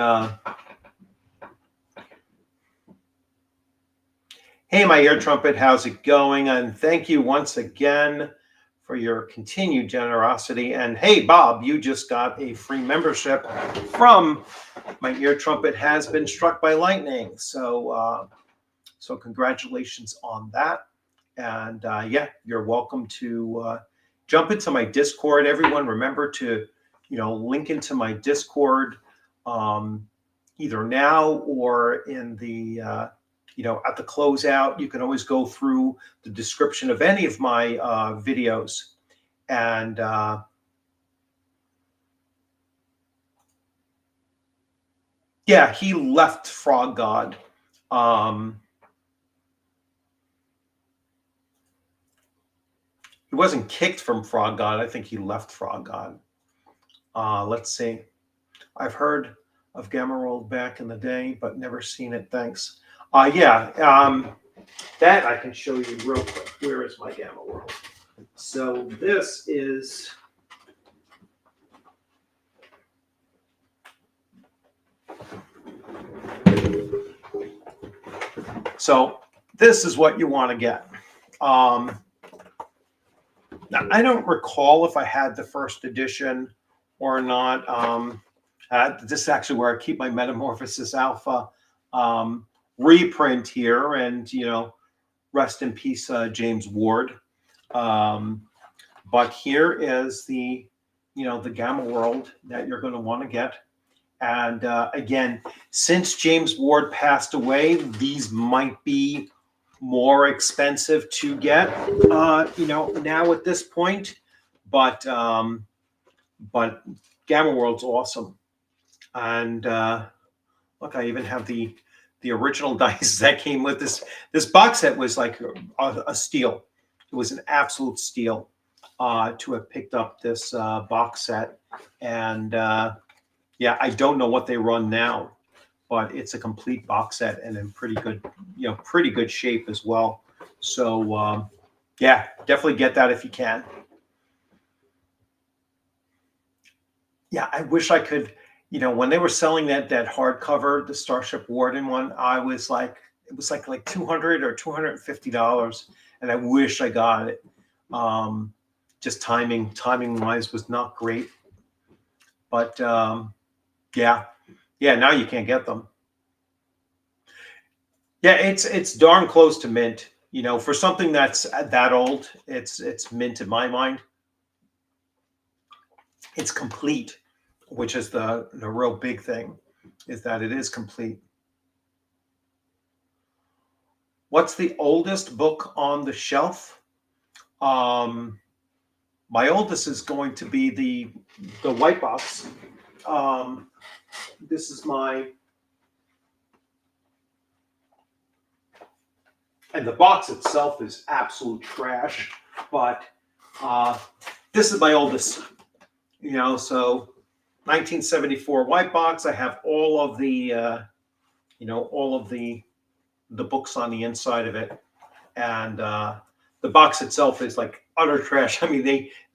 Hey, my ear trumpet, how's it going? And thank you once again for your continued generosity. And hey, Bob, you just got a free membership from my ear trumpet has been struck by lightning. So, so congratulations on that. And yeah, you're welcome to jump into my Discord. Everyone, remember to, link into my Discord either now or in the at the closeout. You can always go through the description of any of my videos. And yeah, he left Frog God. He wasn't kicked from Frog God. I think he left Frog God. Let's see. I've heard of Gamma World back in the day, but never seen it. Thanks. Yeah, that I can show you real quick. Where is my Gamma World? So this is. So this is what you want to get. Now, I don't recall if I had the first edition or not. This is actually where I keep my Metamorphosis Alpha reprint here, and rest in peace, James Ward. But here is the the Gamma World that you're going to want to get. And again, since James Ward passed away, these might be more expensive to get, now at this point. But Gamma World's awesome. And look, I even have the original dice that came with this box set. Was like a steal. It was an absolute steal to have picked up this box set. And yeah, I don't know what they run now, but it's a complete box set and in pretty good shape as well. So yeah, definitely get that if you can. Yeah, I wish I could, when they were selling that hardcover, the Starship Warden one, I was like, it was like 200 or $250, and I wish I got it. Um, just timing wise was not great, but yeah, yeah. Now you can't get them. Yeah, it's darn close to mint. For something that's that old, it's mint in my mind. It's complete, which is the real big thing, is that it is complete. What's the oldest book on the shelf? Um, my oldest is going to be the white box. Um, this is my and the box itself is absolute trash, but uh, this is my oldest. So 1974 white box. I have all of the books on the inside of it, and the box itself is like utter trash. I mean,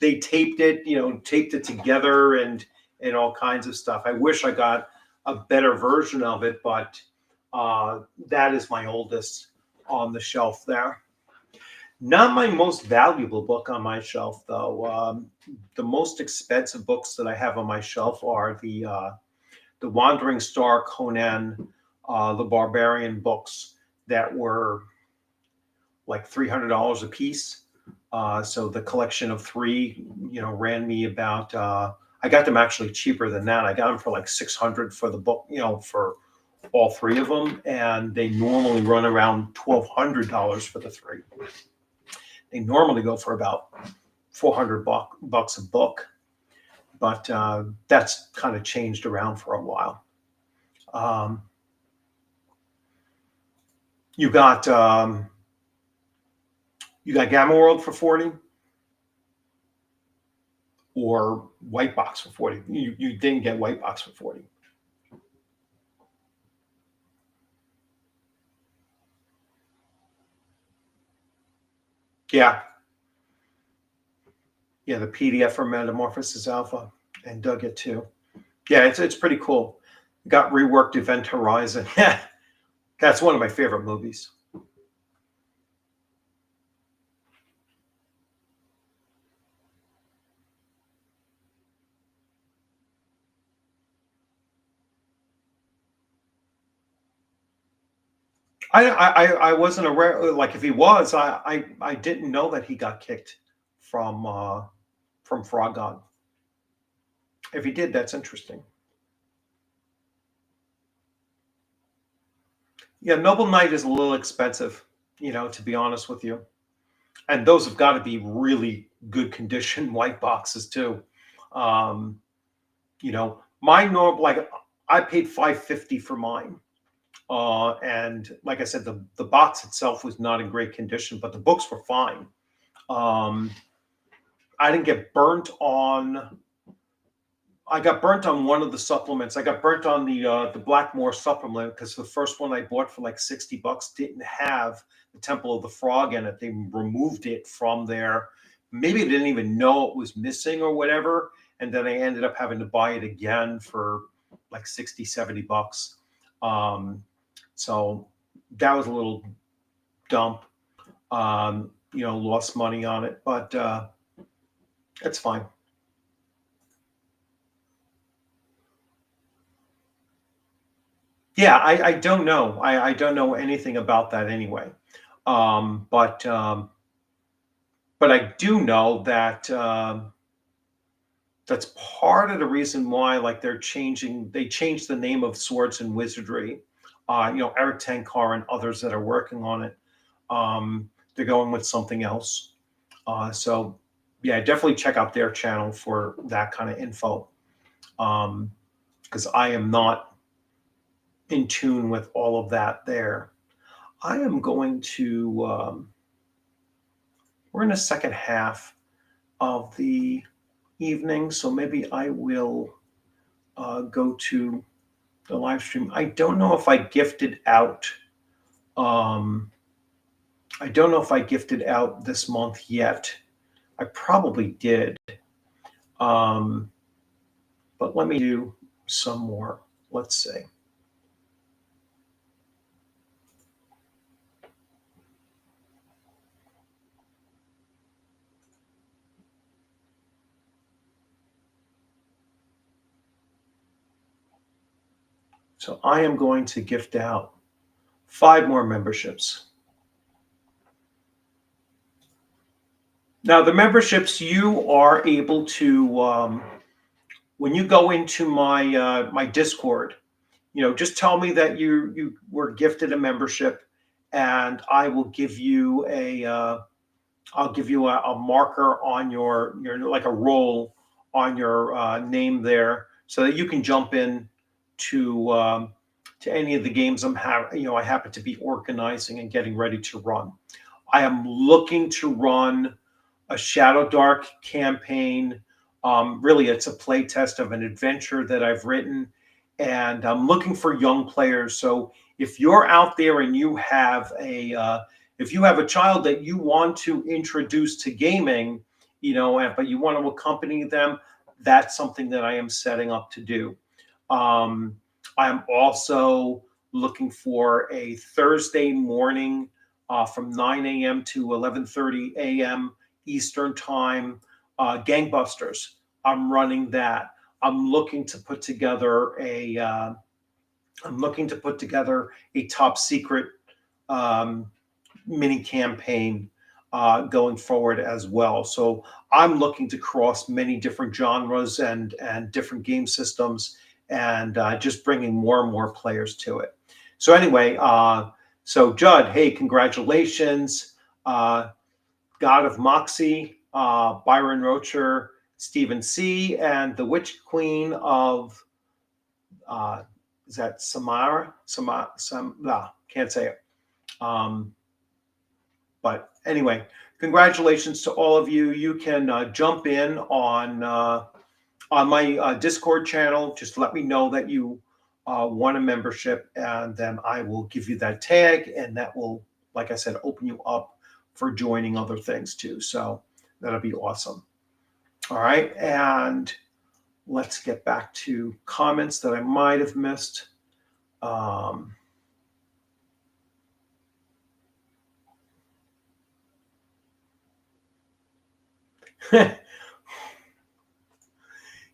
they taped it together and all kinds of stuff. I wish I got a better version of it, but that is my oldest on the shelf there. Not my most valuable book on my shelf, though. The most expensive books that I have on my shelf are the Wandering Star Conan, the Barbarian books that were like $300 a piece. So the collection of three, ran me about. I got them actually cheaper than that. I got them for like 600 for the book, for all three of them, and they normally run around $1,200 for the three. They normally go for about 400 bucks a book, but that's kind of changed around for a while. Um, you got Gamma World for 40, or White Box for 40. You didn't get White Box for 40. Yeah, yeah. The PDF for Metamorphosis Alpha, and dug it too. Yeah, it's pretty cool. Got reworked Event Horizon. Yeah, that's one of my favorite movies. I wasn't aware. Like, if he was, I didn't know that he got kicked from Frog God. If he did, that's interesting. Yeah, Noble Knight is a little expensive, to be honest with you. And those have got to be really good condition white boxes too. Um, my normal, like, I paid 550 for mine. And like I said, the box itself was not in great condition, but the books were fine. Um, I didn't get burnt on. I got burnt on one of the supplements. I got burnt on the Blackmore supplement, because the first one I bought for like 60 bucks didn't have the Temple of the Frog in it. They removed it from there. Maybe they didn't even know it was missing or whatever. And then I ended up having to buy it again for like 60, 70 bucks. So that was a little dump. Lost money on it, but it's fine. Yeah, I don't know. I don't know anything about that anyway. Um, but um, but I do know that that's part of the reason why, like, they changed the name of Swords and Wizardry. Eric Tankar and others that are working on it. They're going with something else. So yeah, definitely check out their channel for that kind of info. Because I am not in tune with all of that there. I am going to, we're in the second half of the evening, so maybe I will go to the live stream. I don't know if I gifted out. Um, I don't know if I gifted out this month yet. I probably did. Um, But let me do some more. Let's see. So I am going to gift out 5 more memberships. Now, the memberships you are able to, when you go into my Discord, just tell me that you were gifted a membership, and I will give you I'll give you a marker on your like a roll on your name there, so that you can jump in to any of the games I happen to be organizing and getting ready to run. I am looking to run a Shadow Dark campaign. Really, it's a play test of an adventure that I've written, and I'm looking for young players. So if you're out there and if you have a child that you want to introduce to gaming, but you want to accompany them, that's something that I am setting up to do. I am also looking for a Thursday morning from 9 a.m. to 11:30 a.m. Eastern time, gangbusters. I'm running that. I'm looking to put together a top secret mini campaign going forward as well. So I'm looking to cross many different genres and different game systems, and just bringing more and more players to it. So anyway, so Judd, hey, congratulations. God of Moxie, Byron Rocher, Stephen C., and the Witch Queen of, is that Samara? Can't say it. But anyway, congratulations to all of you. You can jump in on my Discord channel. Just let me know that you want a membership, and then I will give you that tag, and that will, like I said, open you up for joining other things too. So that'll be awesome. All right, and let's get back to comments that I might have missed.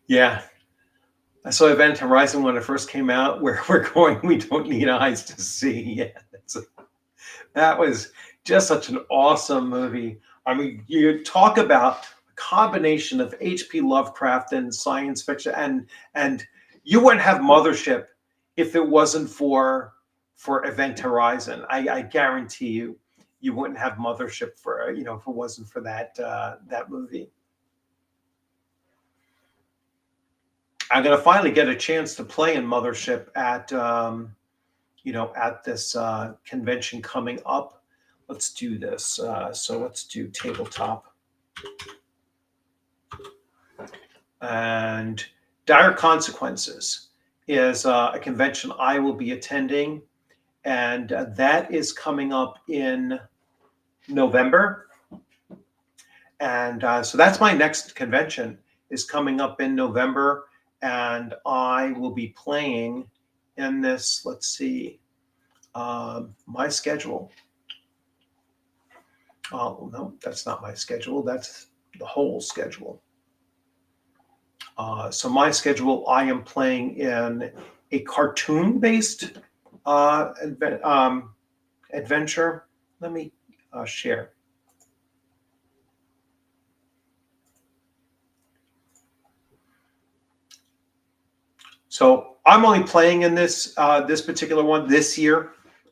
Yeah, I saw Event Horizon when it first came out, where we're going, we don't need eyes to see. Yeah, that was just such an awesome movie. I mean, you talk about a combination of H.P. Lovecraft and science fiction, and you wouldn't have Mothership if it wasn't for Event Horizon. I guarantee you wouldn't have Mothership for if it wasn't for that movie. I'm gonna finally get a chance to play in Mothership at at this convention coming up. Let's do this. So let's do tabletop. And Dire Consequences is a convention I will be attending, and that is coming up in November. And so that's my next convention, is coming up in November, and I will be playing in this. Let's see, my schedule. Oh, no, that's not my schedule. That's the whole schedule. So my schedule, I am playing in a cartoon-based adventure. Let me share. So I'm only playing in this particular one this year.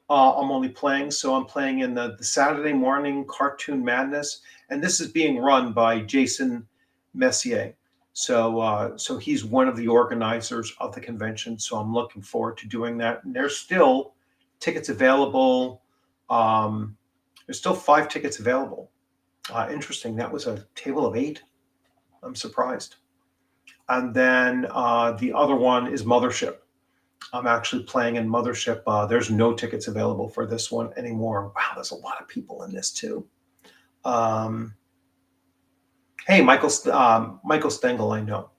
I'm only playing, so I'm playing in the Saturday morning Cartoon Madness, and this is being run by Jason Messier. So he's one of the organizers of the convention. So I'm looking forward to doing that. And there's still tickets available. There's still 5 tickets available. Interesting. That was a table of 8. I'm surprised. And then the other one is Mothership. I'm actually playing in Mothership. There's no tickets available for this one anymore. Wow, there's a lot of people in this too. Hey, Michael Stengel, I know.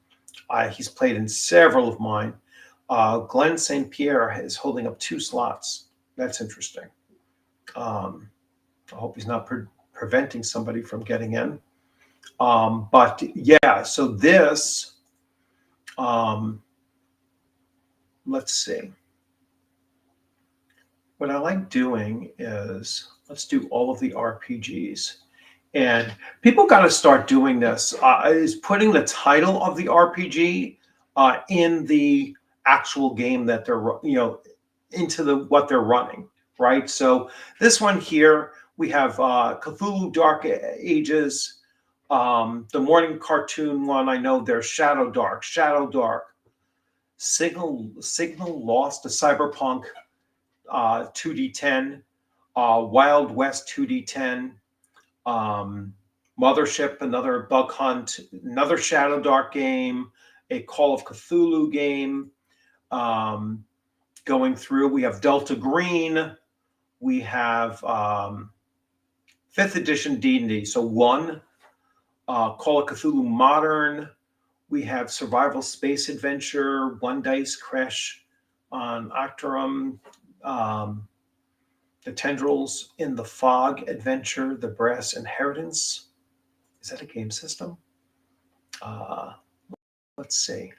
He's played in several of mine. Glenn St. Pierre is holding up 2 slots. That's interesting. I hope he's not preventing somebody from getting in. But yeah, so this, let's see. What I like doing is, let's do all of the RPGs. And people got to start doing this, is putting the title of the RPG in the actual game that they're, into what they're running, right? So this one here, we have Cthulhu Dark Ages. The morning cartoon one, I know there's Shadow Dark, Signal Lost, a Cyberpunk 2D10, Wild West 2D10, Mothership, another Bug Hunt, another Shadow Dark game, a Call of Cthulhu game. Going through, we have Delta Green, we have 5th edition D&D, so 1, Call of Cthulhu Modern, we have Survival Space Adventure, 1 Dice Crash on Octorum, the Tendrils in the Fog Adventure, the Brass Inheritance. Is that a game system? Let's see.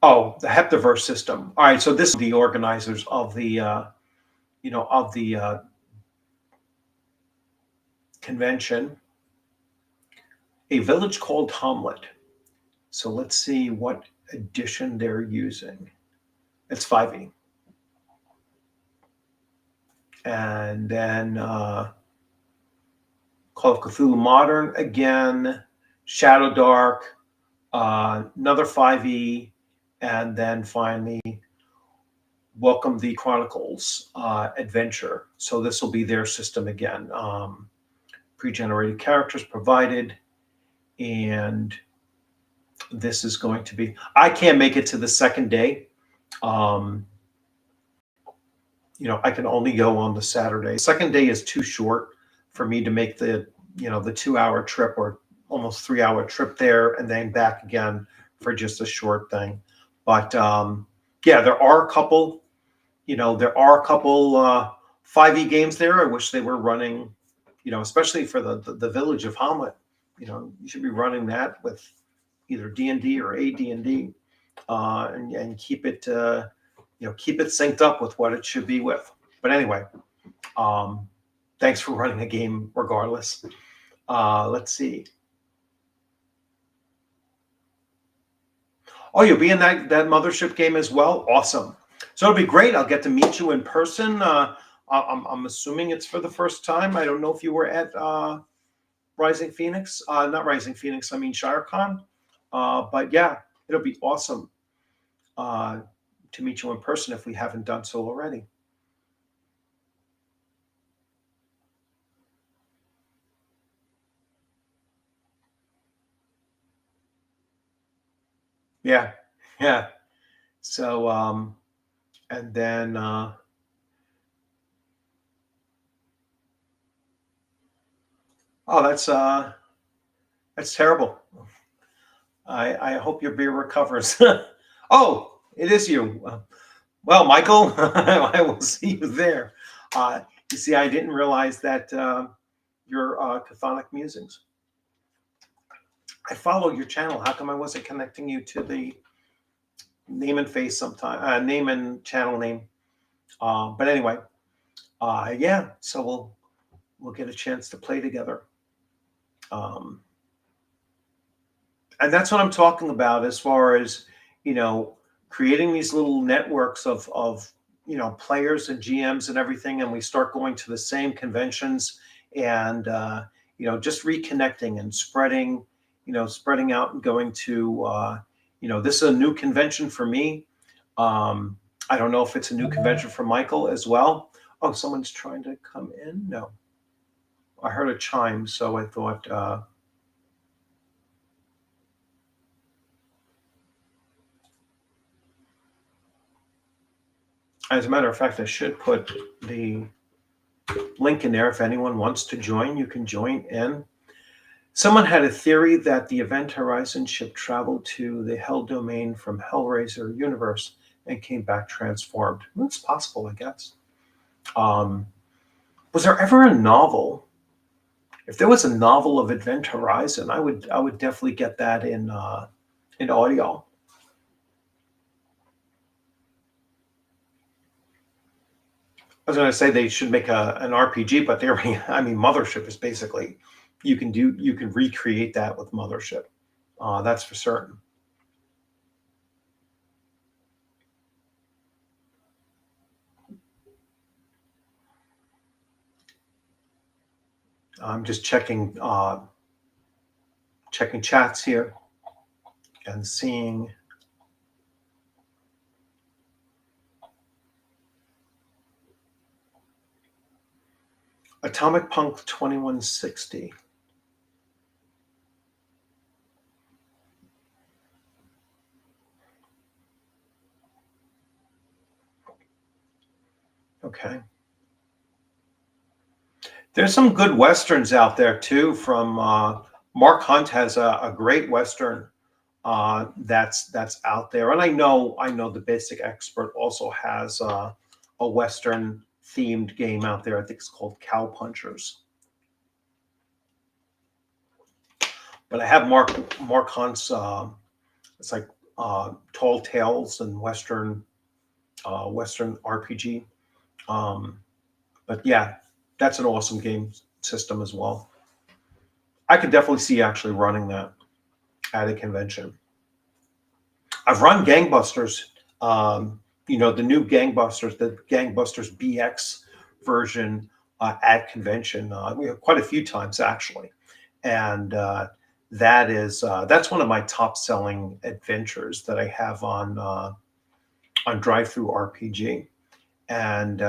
Oh, the Heptaverse system. All right, so this is the organizers of the, convention. A Village Called Hamlet. So let's see what edition they're using. It's 5e. And then Call of Cthulhu Modern again, Shadow Dark, another 5e, and then finally Welcome the Chronicles Adventure. So this will be their system again. Pre-generated characters provided, and this is going to be, I can't make it to the second day. I can only go on the Saturday. Second day is too short for me to make the 2-hour trip or almost 3-hour trip there and then back again for just a short thing. But yeah, there are a couple 5e games there. I wish they were running, especially for the Village of Hamlet. You should be running that with either D&D or AD&D, and keep it keep it synced up with what it should be with. But anyway, thanks for running a game regardless. Let's see. Oh, you'll be in that Mothership game as well? Awesome. So it'll be great. I'll get to meet you in person. I'm assuming it's for the first time. I don't know if you were at Rising Phoenix. Not Rising Phoenix, I mean ShireCon. But yeah, it'll be awesome to meet you in person if we haven't done so already. Yeah, yeah. So, and then, that's terrible. I hope your beer recovers. Oh, it is you. Well, Michael, I will see you there. You see, I didn't realize that your Chthonic Musings. I follow your channel. How come I wasn't connecting you to the name and face sometime, name and channel name? But anyway, yeah. So we'll get a chance to play together. And that's what I'm talking about as far as creating these little networks of players and GMs and everything, and we start going to the same conventions and just reconnecting and spreading out and going to this is a new convention for me. I don't know if it's a new convention for Michael as well. Oh, someone's trying to come in. No, I heard a chime, so I thought as a matter of fact, I should put the link in there. If anyone wants to join, you can join in. Someone had a theory that the Event Horizon ship traveled to the Hell domain from Hellraiser universe and came back transformed. Well, it's possible, I guess. Was there ever a novel? If there was a novel of Event Horizon, I would definitely get that in audio. I was going to say they should make an RPG, but they already, I mean, Mothership is basically, you can recreate that with Mothership. That's for certain. I'm just checking chats here and seeing. Atomic Punk 2160. Okay. There's some good westerns out there too. From Mark Hunt has a great western that's out there, and I know the Basic Expert also has a western themed game out there. I think it's called Cow Punchers. But I have Mark Hunt's. It's like Tall Tales and Western RPG. But yeah, that's an awesome game system as well. I could definitely see actually running that at a convention. I've run Gangbusters. The new Gangbusters, the Gangbusters BX version at convention. We have quite a few times actually, and that's one of my top selling adventures that I have on Drive-Thru RPG, and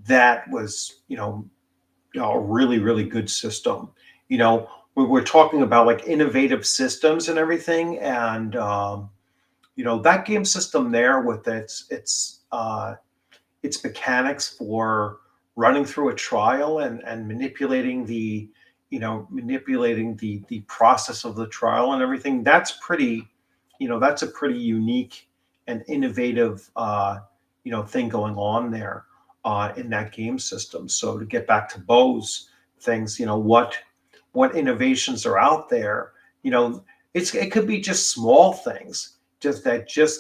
that was a really good system. We're talking about like innovative systems and everything, and that game system there with its mechanics for running through a trial and manipulating the process of the trial and everything. That's a pretty unique and innovative thing going on there in that game system. So to get back to Bo's things, what innovations are out there? It could be just small things, just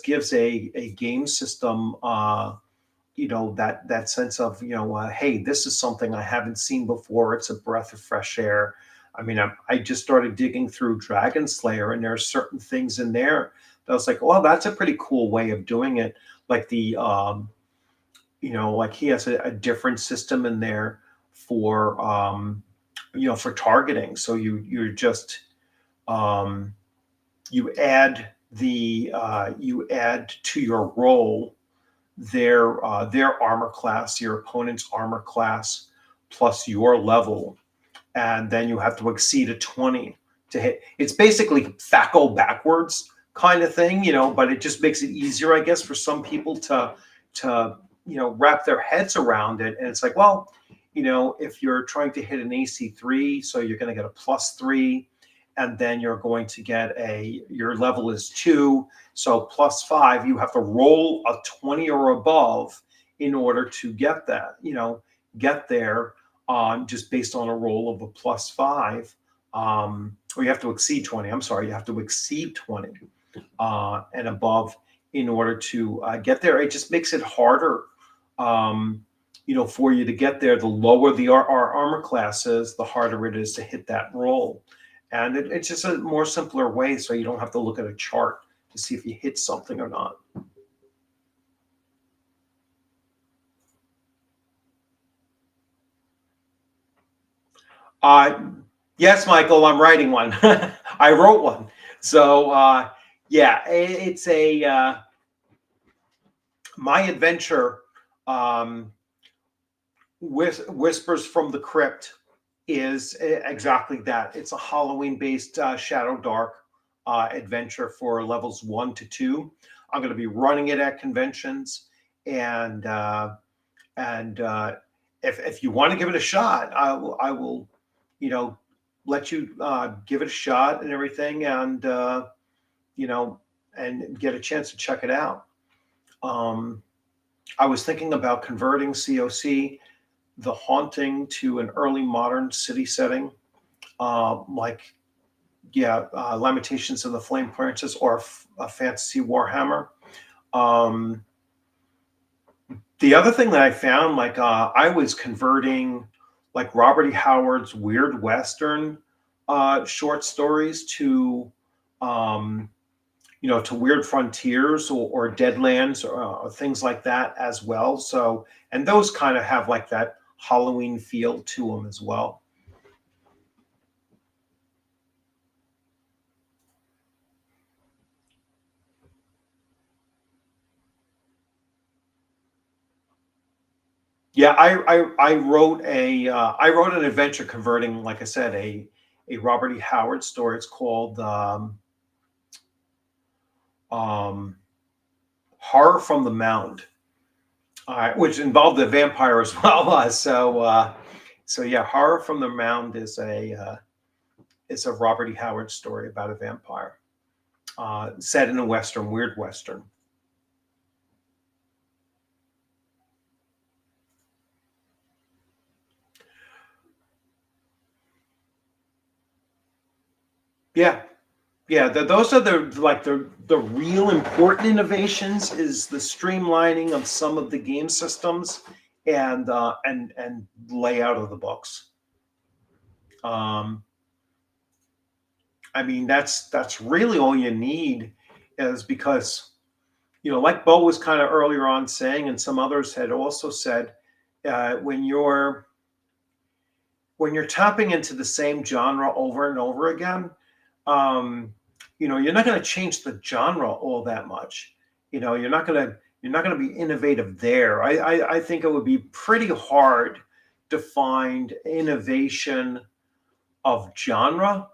gives a game system that sense of hey, this is something I haven't seen before. It's a breath of fresh air. I mean, I just started digging through Dragon Slayer, and there are certain things in there that I was like, well, that's a pretty cool way of doing it. Like like he has a different system in there for for targeting. So you're just you add to your roll their armor class, your opponent's armor class, plus your level, and then you have to exceed a 20 to hit. It's basically FACO backwards kind of thing, but it just makes it easier, I guess, for some people to wrap their heads around it. And it's like, well, if you're trying to hit an AC3, so you're going to get a +3, and then you're going to get your level is 2, so +5. You have to roll a 20 or above in order to get that, get there just based on a roll of a +5. Or you have to exceed 20. I'm sorry, you have to exceed 20 and above in order to get there. It just makes it harder, for you to get there. The lower our armor class is, the harder it is to hit that roll. And it's just a more simpler way, so you don't have to look at a chart to see if you hit something or not. Yes, Michael, I'm writing one. I wrote one. So yeah, it's my adventure. Whispers from the Crypt is exactly that. It's a Halloween-based Shadow Dark adventure for levels 1 to 2. I'm going to be running it at conventions, and if you want to give it a shot, I will let you give it a shot and everything, and you know, and get a chance to check it out. Um, I was thinking about converting COC, The Haunting, to an early modern city setting, like Lamentations of the Flame Princess, or a fantasy Warhammer. Um, the other thing that I found, like I was converting like Robert E. Howard's Weird Western short stories to um, to Weird Frontiers, or Deadlands, or things like that as well. So, and those kind of have like that Halloween feel to them as well. Yeah, I wrote I wrote an adventure converting, like I said, a Robert E. Howard story. It's called um, Horror from the Mound, which involved a vampire as well. So yeah, Horror from the Mound is a Robert E. Howard story about a vampire, set in a western, weird western. Yeah, yeah. Those are the real important innovations, is the streamlining of some of the game systems, and layout of the books. Um, I mean, that's really all you need, is because like Bo was kind of earlier on saying, and some others had also said, when you're tapping into the same genre over and over again, um, you're not going to change the genre all that much. You're not going to be innovative there. I think it would be pretty hard to find innovation of genre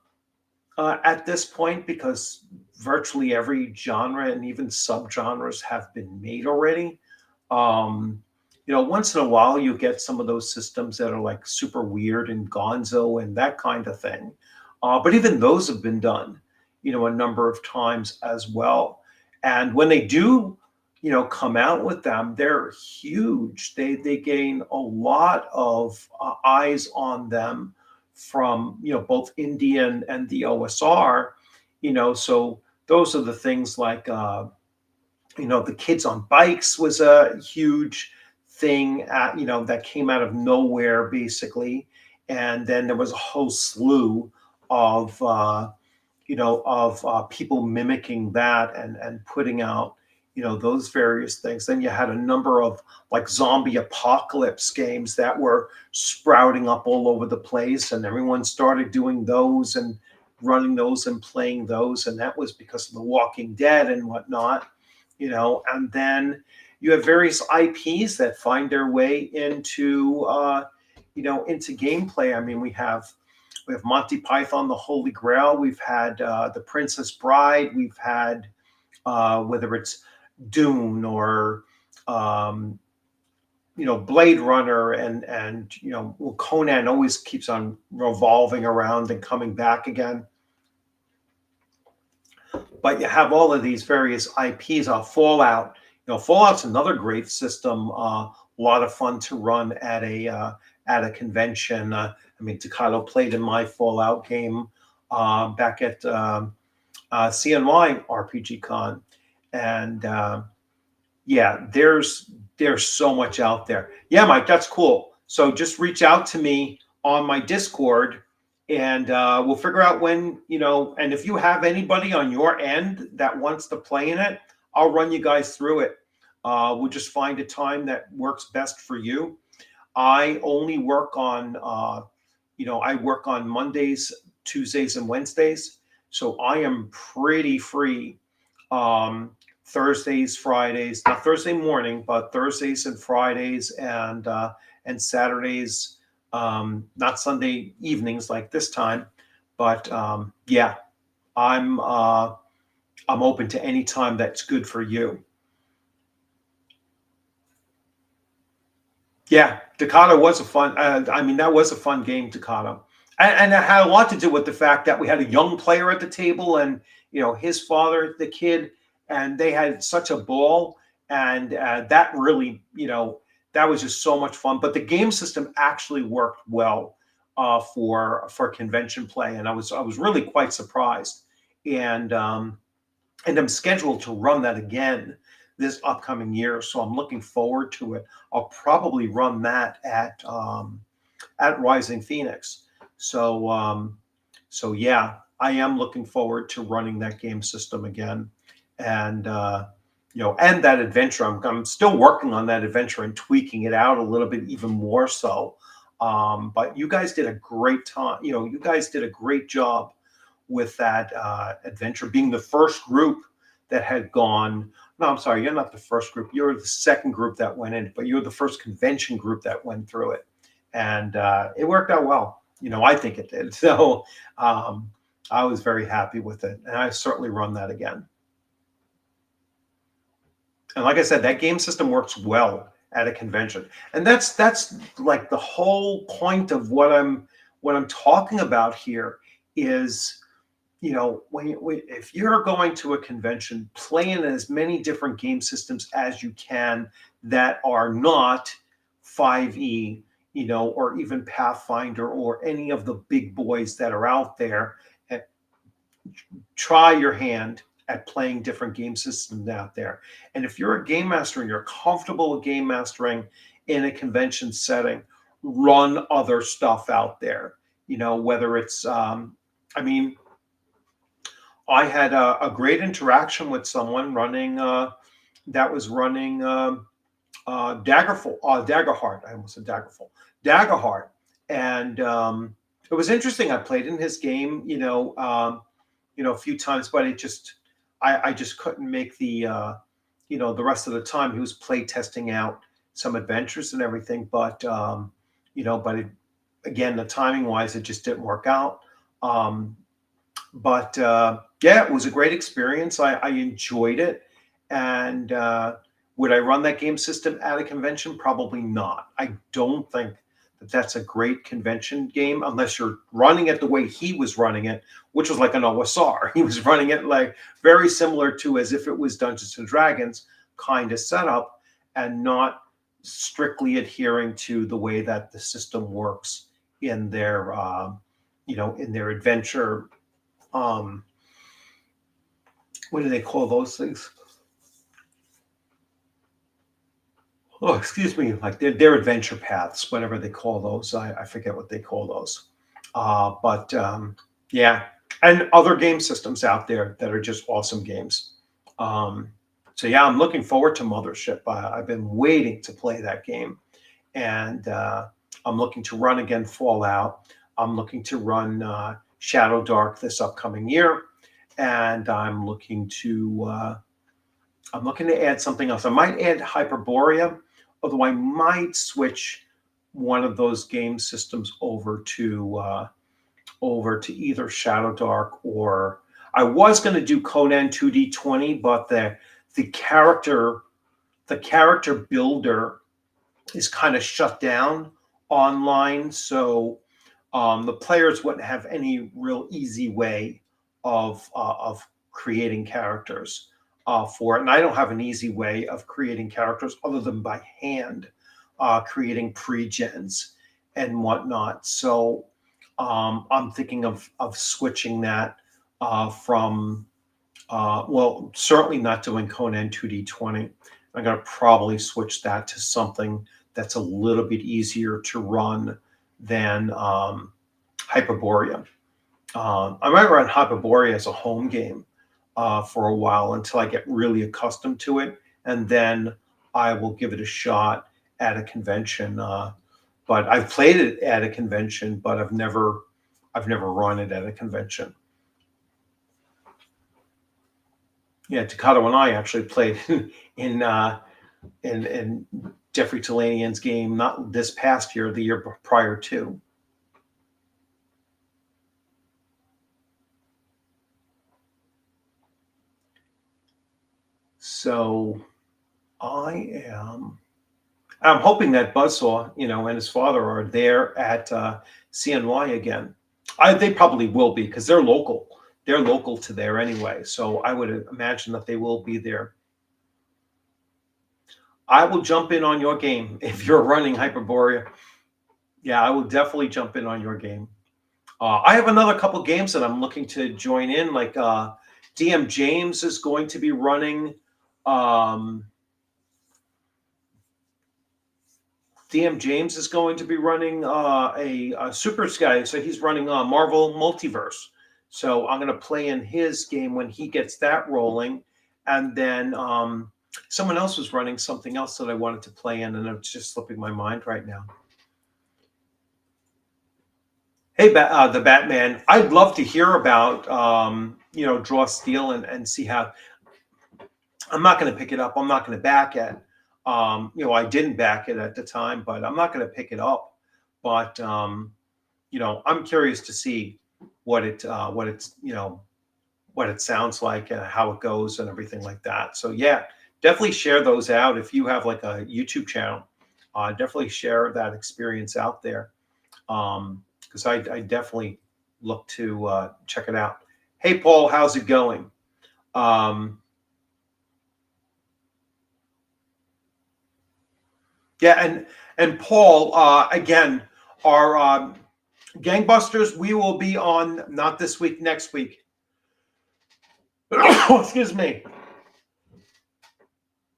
at this point, because virtually every genre and even subgenres have been made already. Once in a while you get some of those systems that are like super weird and gonzo and that kind of thing. But even those have been done, a number of times as well. And when they do, come out with them, they're huge. They gain a lot of eyes on them from both Indian and the OSR. So those are the things like the kids on bikes was a huge thing that came out of nowhere basically, and then there was a whole slew of people mimicking that, and putting out those various things. Then you had a number of like zombie apocalypse games that were sprouting up all over the place, and everyone started doing those and running those and playing those, and that was because of The Walking Dead and whatnot. And then you have various IPs that find their way into gameplay. I mean, we have Monty Python, The Holy Grail. We've had The Princess Bride. We've had whether it's Dune, or Blade Runner, and Conan always keeps on revolving around and coming back again. But you have all of these various IPs. Fallout. Fallout's another great system. A lot of fun to run at a convention. I mean, Takato played in my Fallout game back at CNY RPG Con, and yeah, there's so much out there. Yeah, Mike, that's cool. So just reach out to me on my Discord, and we'll figure out when, and if you have anybody on your end that wants to play in it, I'll run you guys through it. We'll just find a time that works best for you. I only work on, I work on Mondays, Tuesdays, and Wednesdays. So I am pretty free Thursdays, Fridays, not Thursday morning, but Thursdays and Fridays, and Saturdays, not Sunday evenings like this time. But yeah, I'm uh, I'm open to any time that's good for you. Yeah, Takata was a fun. I mean, that was a fun game, Takata. and it had a lot to do with the fact that we had a young player at the table, and his father, the kid, and they had such a ball, and that really, that was just so much fun. But the game system actually worked well for convention play, and I was really quite surprised, and I'm scheduled to run that again this upcoming year, so I'm looking forward to it. I'll probably run that at Rising Phoenix. So yeah, I am looking forward to running that game system again, and and that adventure. I'm still working on that adventure and tweaking it out a little bit even more so. But you guys did a great time. You guys did a great job with that adventure, being the first group that had gone. No, I'm sorry, you're not the first group. You're the second group that went in, but you're the first convention group that went through it, and it worked out well. I think it did. So I was very happy with it, and I certainly run that again. And like I said, that game system works well at a convention, and that's like the whole point of what I'm talking about here is, if you're going to a convention, play in as many different game systems as you can that are not 5e, or even Pathfinder or any of the big boys that are out there, and try your hand at playing different game systems out there. And if you're a game master and you're comfortable with game mastering in a convention setting, run other stuff out there. Whether it's, I mean, I had a great interaction with someone running that was running Daggerheart. I almost said Daggerful. Daggerheart, and it was interesting. I played in his game, a few times, but I just couldn't make the rest of the time. He was play testing out some adventures and everything, but again, the timing wise, it just didn't work out. But yeah, it was a great experience. I enjoyed it, and would I run that game system at a convention? Probably not. I don't think that that's a great convention game unless you're running it the way he was running it, which was like an OSR. He was running it like very similar to as if it was Dungeons and Dragons kind of setup, and not strictly adhering to the way that the system works in their in their adventure. What do they call those things? Oh, excuse me, like their adventure paths, whatever they call those. I forget what they call those. But yeah, and other game systems out there that are just awesome games. So yeah, I'm looking forward to Mothership. I've been waiting to play that game, and I'm looking to run again Fallout. I'm looking to run Shadow Dark this upcoming year, and I'm looking to add something else. I might add Hyperborea, although I might switch one of those game systems over to either Shadow Dark, or I was going to do Conan 2D20, but the character builder is kind of shut down online, so the players wouldn't have any real easy way of creating characters for it. And I don't have an easy way of creating characters other than by hand, creating pre-gens and whatnot. So I'm thinking of switching that from, well, certainly not doing Conan 2D20. I'm going to probably switch that to something that's a little bit easier to run than Hyperborea. I might run Hyperborea as a home game for a while until I get really accustomed to it, and then I will give it a shot at a convention. But I've played it at a convention, but I've never run it at a convention. Yeah, Takato and I actually played in Jeffrey Talanian's game, not this past year, the year prior to. So I'm hoping that Buzzsaw, and his father are there at CNY again. They probably will be because they're local. They're local to there anyway. So I would imagine that they will be there. I will jump in on your game if you're running Hyperborea. Yeah, I will definitely jump in on your game. I have another couple games that I'm looking to join in. Like DM James is going to be running. DM James is going to be running a Super Sky. So he's running Marvel Multiverse. So I'm going to play in his game when he gets that rolling. And then someone else was running something else that I wanted to play in, and it's just slipping my mind right now. Hey, the Batman. I'd love to hear about, Draw Steel and see how. I'm not going to pick it up. I'm not going to back it. I didn't back it at the time, but I'm not going to pick it up. But I'm curious to see what it sounds like and how it goes and everything like that. So yeah, definitely share those out if you have like a YouTube channel. Definitely share that experience out there. Because I definitely look to check it out. Hey, Paul, how's it going? Yeah, and Paul, again, our Gangbusters, we will be on not this week, next week. Excuse me.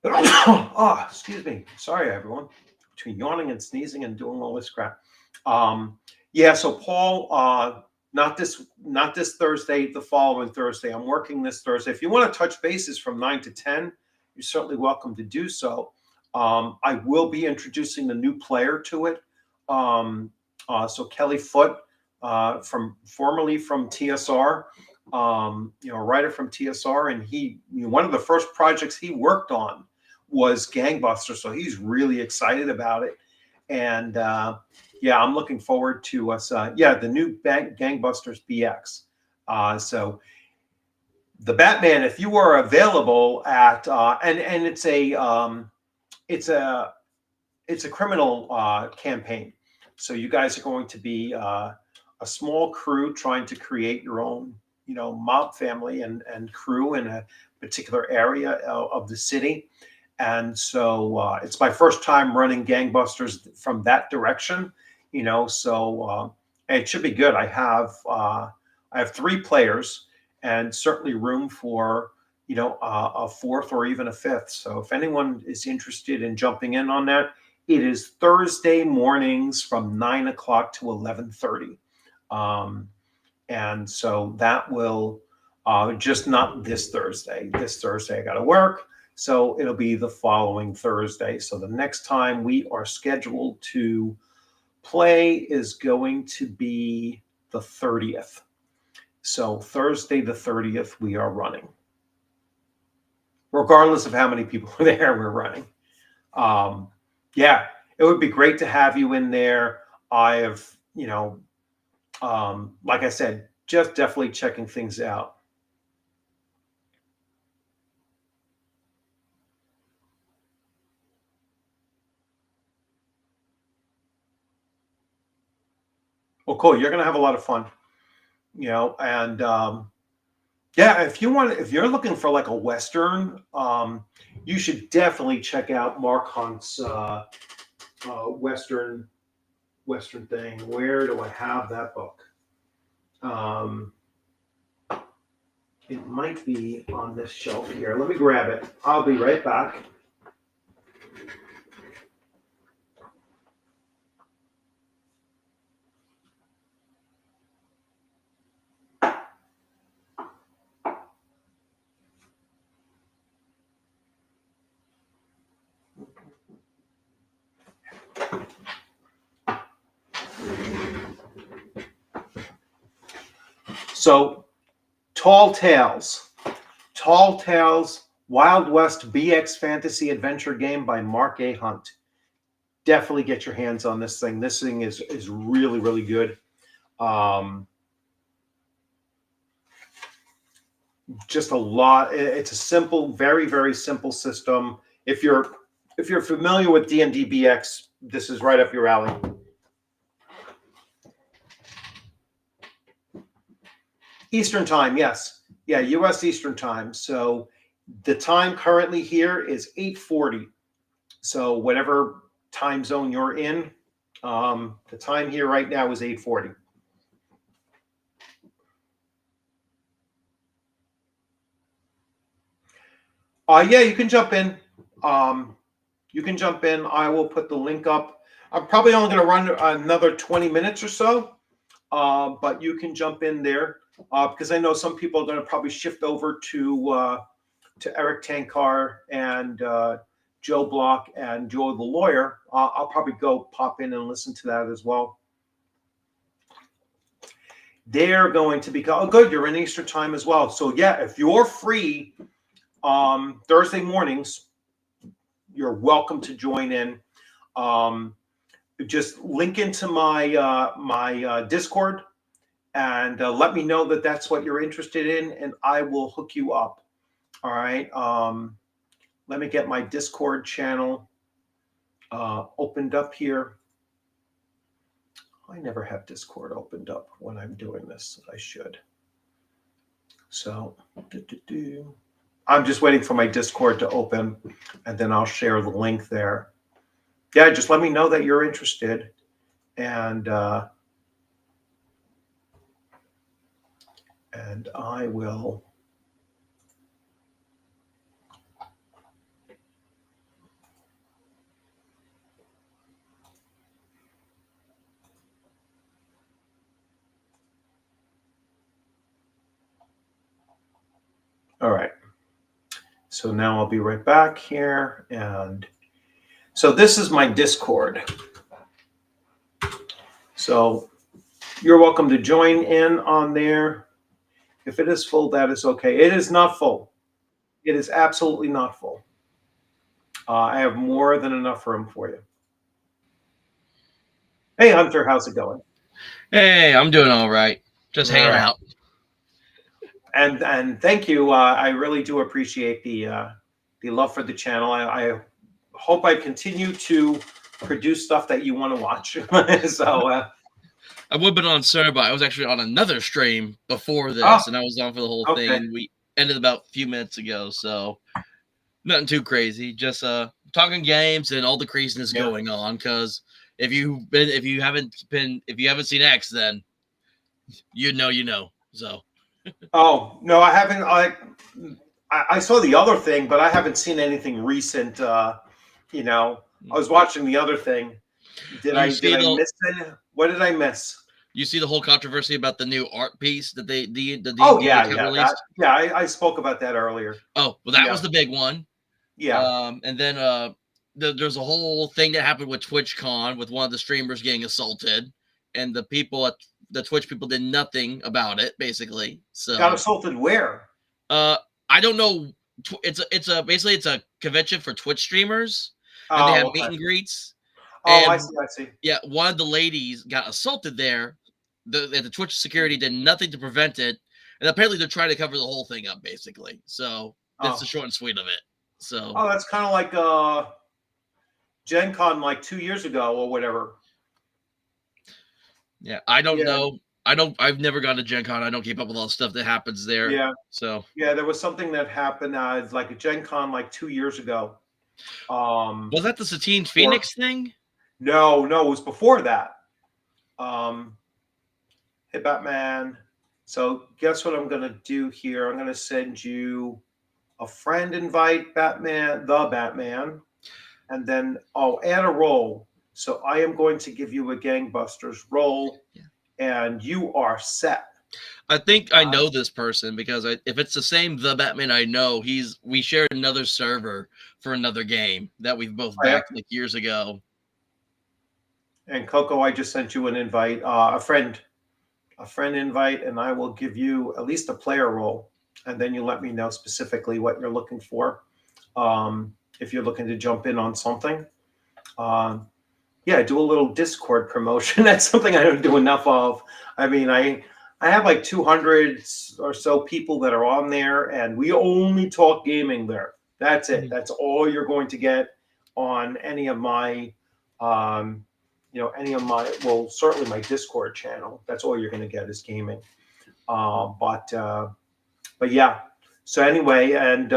Oh, excuse me. Sorry, everyone. Between yawning and sneezing and doing all this crap. Yeah, so Paul, not this Thursday, the following Thursday. I'm working this Thursday. If you want to touch bases from 9 to 10, you're certainly welcome to do so. I will be introducing the new player to it. So Kelly Foote, formerly from TSR, a writer from TSR, and he, one of the first projects he worked on was Gangbusters, so he's really excited about it. And yeah, I'm looking forward to us. The new Gangbusters BX. So the Batman, if you are available at and it's a criminal campaign. So you guys are going to be a small crew trying to create your own, mob family and crew in a particular area of the city. And so it's my first time running Gangbusters from that direction, so it should be good. I have 3 players and certainly room for, a 4th or even a 5th. So if anyone is interested in jumping in on that, it is Thursday mornings from 9 o'clock to 11:30. And so that will just not this Thursday. This Thursday I got to work. So it'll be the following Thursday. So the next time we are scheduled to play is going to be the 30th. So Thursday the 30th, we are running. Regardless of how many people are there, we're running. Yeah, it would be great to have you in there. I have, like I said, just definitely checking things out. Well, cool. You're going to have a lot of fun, and yeah, if you're looking for like a Western, you should definitely check out Mark Hunt's Western thing. Where do I have that book? It might be on this shelf here. Let me grab it. I'll be right back. So, Tall Tales, Wild West BX Fantasy Adventure Game by Mark A. Hunt. Definitely get your hands on this thing. This thing is really, really good. Just a lot. It's a simple, very, very simple system. If you're familiar with D&D BX, this is right up your alley. Eastern time, yes. Yeah, U.S. Eastern time. So the time currently here is 8:40. So whatever time zone you're in, the time here right now is 8:40. Yeah, you can jump in. You can jump in. I will put the link up. I'm probably only going to run another 20 minutes or so, but you can jump in there because I know some people are going to probably shift over to Eric Tankar and Joe Block and Joe the lawyer. I'll probably go pop in and listen to that as well. They're going to be good. You're in Eastern time as well. So yeah, if you're free Thursday mornings, you're welcome to join in. Just link into my Discord and let me know that that's what you're interested in, and I will hook you up. All right. Let me get my Discord channel opened up here. I never have Discord opened up when I'm doing this. I should. So I'm just waiting for my Discord to open, and then I'll share the link there. Yeah, just let me know that you're interested, and I will. All right. So now I'll be right back here, and so this is my Discord. So you're welcome to join in on there. If it is full, that is okay. It is not full. It is absolutely not full. I have more than enough room for you. Hey, Hunter, how's it going? Hey, I'm doing all right. Just All hanging right. out. And thank you. I really do appreciate the love for the channel. I hope I continue to produce stuff that you want to watch. So I would have been on server, but I was actually on another stream before this, and I was on for the whole thing, okay. and we ended about a few minutes ago, so nothing too crazy. Just talking games and all the craziness going on. Because if you haven't seen X, then you know. So. Oh no, I haven't. I saw the other thing, but I haven't seen anything recent. You know, I was watching the other thing. Did I miss it? What did I miss? You see the whole controversy about the new art piece that the Oh D&D yeah, account yeah, released? I spoke about that earlier. Oh, well, that was the big one. Yeah. And then there's a whole thing that happened with TwitchCon with one of the streamers getting assaulted, and the people at the Twitch people did nothing about it, basically. So Got assaulted where? I don't know. It's basically it's a convention for Twitch streamers, and they have Oh, okay. meet and greets. Oh, And I see. yeah, one of the ladies got assaulted there. The Twitch security did nothing to prevent it, and apparently they're trying to cover the whole thing up, basically. So that's the short and sweet of it. So that's kind of like Gen Con like 2 years ago or whatever. Yeah, I don't know. I've never gone to Gen Con. I don't keep up with all the stuff that happens there. Yeah. So Yeah, there was something that happened like a Gen Con like 2 years ago. Was that the Satine Phoenix thing? No, it was before that. Hey, Batman. So guess what I'm going to do here? I'm going to send you a friend invite, Batman, the Batman, and then I'll add a role. So I am going to give you a gangbusters role, and you are set. I think I know this person because if it's the same the Batman I know, we shared another server for another game that we've both backed like years ago. And Coco, I just sent you an invite, a friend invite, and I will give you at least a player role, and then you let me know specifically what you're looking for. If you're looking to jump in on something, yeah, do a little Discord promotion. That's something I don't do enough of. I mean, I have like 200 or so people that are on there, and we only talk gaming there. That's it. That's all you're going to get on any of my, well, certainly my Discord channel. That's all you're going to get is gaming. But yeah. So anyway, and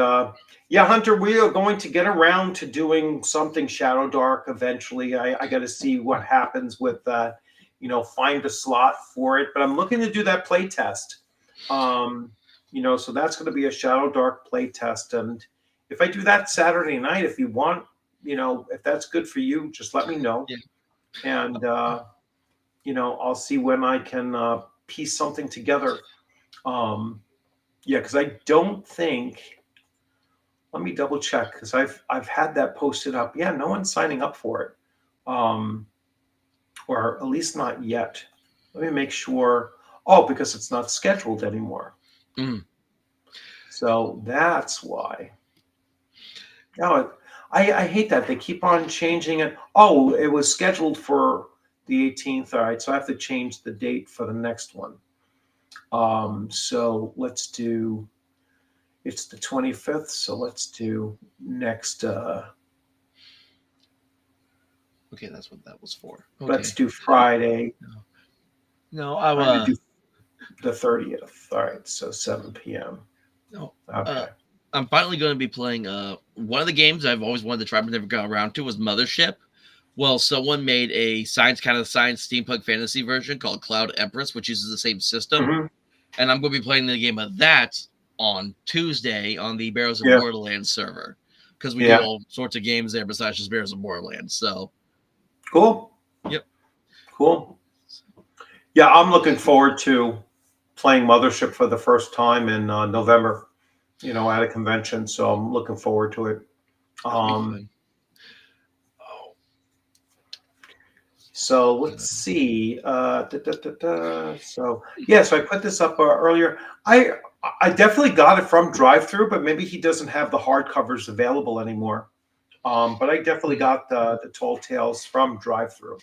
yeah, Hunter, we are going to get around to doing something Shadow Dark eventually. I got to see what happens with find a slot for it. But I'm looking to do that play test. So that's going to be a Shadow Dark play test. And if I do that Saturday night, if you want, if that's good for you, just let me know. Yeah. And I'll see when I can piece something together. Yeah, because I don't think. Let me double check because I've had that posted up. Yeah, no one's signing up for it, or at least not yet. Let me make sure. Oh, because it's not scheduled anymore. Mm. So that's why. No, I hate that they keep on changing it. Oh, it was scheduled for the 18th. All right, so I have to change the date for the next one. So let's do. It's the 25th, so let's do next. Okay, that's what that was for. Okay. Let's do Friday. No, I'm going to do the 30th. All right, so 7 p.m. No. Okay. I'm finally going to be playing one of the games I've always wanted to try but never got around to was Mothership. Well, someone made a science steampunk fantasy version called Cloud Empress, which uses the same system. Mhm. And I'm going to be playing the game of that on Tuesday on the Barrows of Yeah. Borderlands server. Because we do all sorts of games there besides just Barrows of Borderlands. So Cool. Yep. Cool. Yeah, I'm looking forward to playing Mothership for the first time in November, at a convention. So I'm looking forward to it. So let's see. So I put this up earlier. I definitely got it from drive-through, but maybe he doesn't have the hardcovers available anymore. But I definitely got the Tall Tales from drive-through.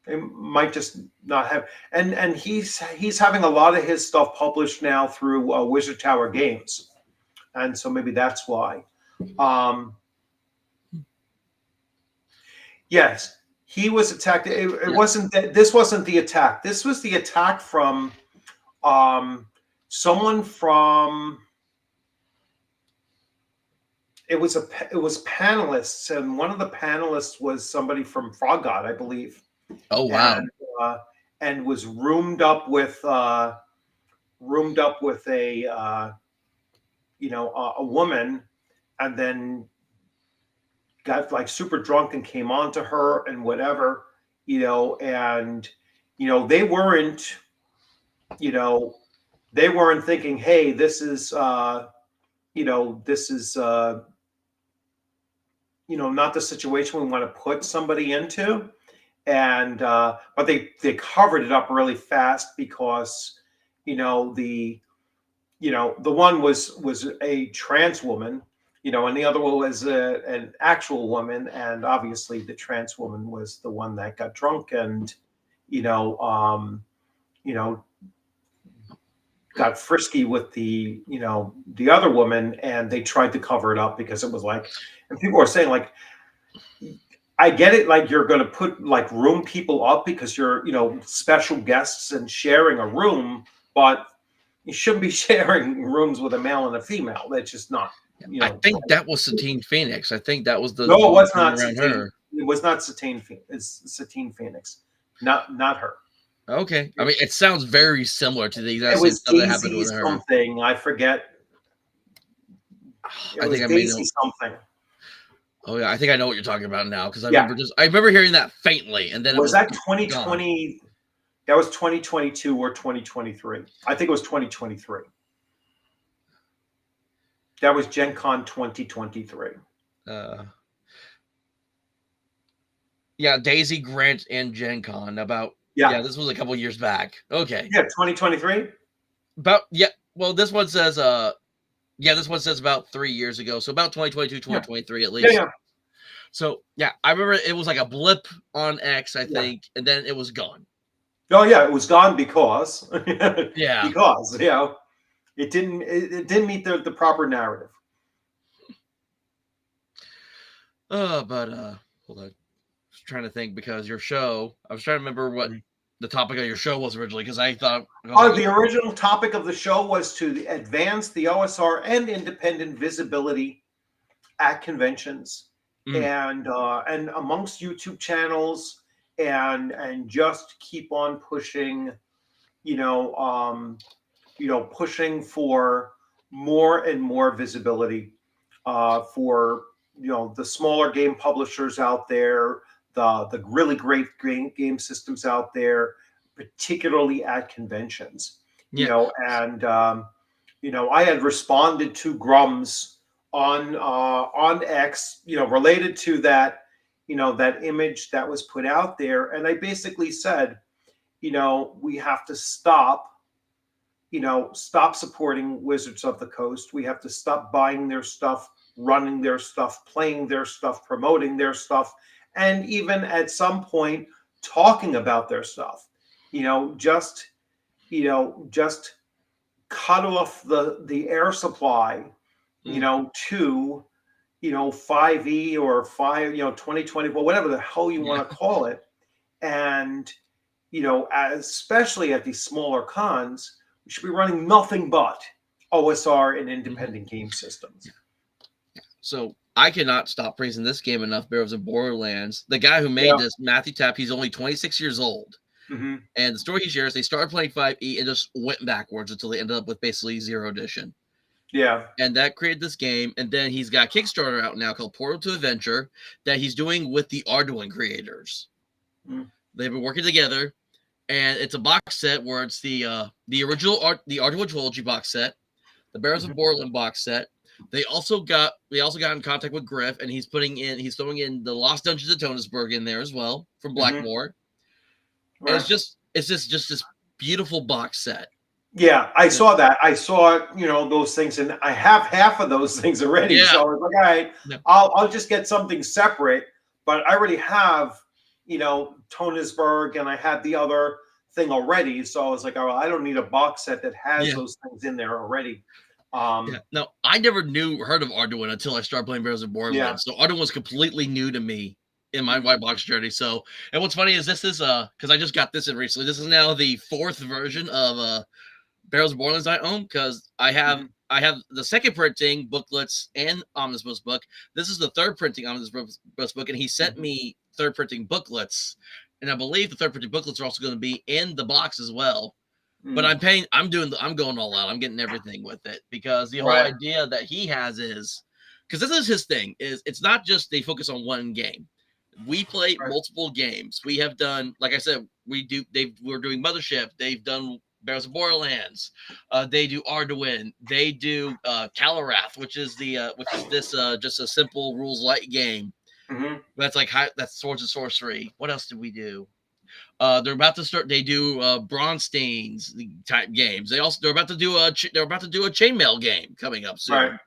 It might just not have, and he's having a lot of his stuff published now through Wizard Tower Games, and so maybe that's why. Yes, he was attacked. It wasn't that. This wasn't the attack. This was the attack from someone from. It was panelists, and one of the panelists was somebody from Frog God, I believe. Oh wow! And was roomed up with a a woman, and then got like super drunk and came on to her and whatever, and they weren't thinking, hey, this is not the situation we want to put somebody into. And but they covered it up really fast because the one was a trans woman, and the other one was an actual woman, and obviously the trans woman was the one that got drunk and got frisky with the other woman, and they tried to cover it up because it was like, and people were saying like, I get it, like you're going to put like room people up because you're special guests and sharing a room, but you shouldn't be sharing rooms with a male and a female. That's just not. I think that was Satine Phoenix. I think that was the no, it was not around Satine. her. It was not Satine. It's Satine Phoenix, not her. Okay, I mean it sounds very similar to the exact same stuff that happened with her. Something I forget. I think Daisy something. Oh yeah, I think I know what you're talking about now because I remember hearing that faintly, and then was that 2020. Gone. That was 2022 or 2023. I think it was 2023. That was Gen Con 2023. Yeah, Daisy Grant and Gen Con about. Yeah, this was a couple years back. Okay. Yeah, 2023. Well, this one says this one says about 3 years ago, so about 2022, 2023 at least. Yeah. So yeah, I remember it was like a blip on X, I think, and then it was gone. Oh yeah, it was gone because because it didn't meet the proper narrative. But hold on. I was trying to think because your show, I was trying to remember what the topic of your show was originally, because I thought The original topic of the show was to advance the OSR and independent visibility at conventions and amongst YouTube channels, and just keep on pushing, pushing for more and more visibility for the smaller game publishers out there, the really great game systems out there, particularly at conventions. And I had responded to Grum's on X, related to that, that image that was put out there, and I basically said, we have to stop supporting Wizards of the Coast. We have to stop buying their stuff, running their stuff, playing their stuff, promoting their stuff, and even at some point talking about their stuff. Just cut off the air supply, to 5E or 2020, well, whatever the hell you want to call it. And especially at these smaller cons, we should be running nothing but OSR and independent game systems. So I cannot stop praising this game enough, Barrows of Borderlands. The guy who made this, Matthew Tapp, he's only 26 years old. And the story he shares, they started playing 5E and just went backwards until they ended up with basically Zero Edition. Yeah. And that created this game. And then he's got a Kickstarter out now called Portal to Adventure that he's doing with the Arduin creators. They've been working together. And it's a box set where it's the original the Arduin Trilogy box set, the Barrows of Borderlands box set. They also got in contact with Griff, and he's throwing in the Lost Dungeons of Tonesburg in there as well from Blackmore. Right. And it's just this beautiful box set. Yeah, I saw that. I saw those things, and I have half of those things already. Yeah. So I was like, all right, I'll just get something separate. But I already have Tonesburg, and I had the other thing already. So I was like, oh, I don't need a box set that has those things in there already. No, I never heard of Arduin until I started playing Barrows of Borderlands. So Arduin was completely new to me in my white box journey. So, and what's funny is this is because I just got this in recently. This is now the 4th version of Barrows of Borderlands I own, because I have the second printing booklets and omnibus book. This is the 3rd printing omnibus book, and he sent me 3rd printing booklets, and I believe the 3rd printing booklets are also going to be in the box as well. But I'm going all out. I'm getting everything with it, because the whole idea that he has is, because this is his thing, is it's not just they focus on one game. We play multiple games. We have done, like I said, we're doing Mothership. They've done Barrows of Borderlands. They do Arduin. They do Calarath, which is this just a simple rules light game. That's that's Swords and Sorcery. What else did we do? They're about to start. They do Bronstein's type games. They're about to do a chainmail game coming up soon.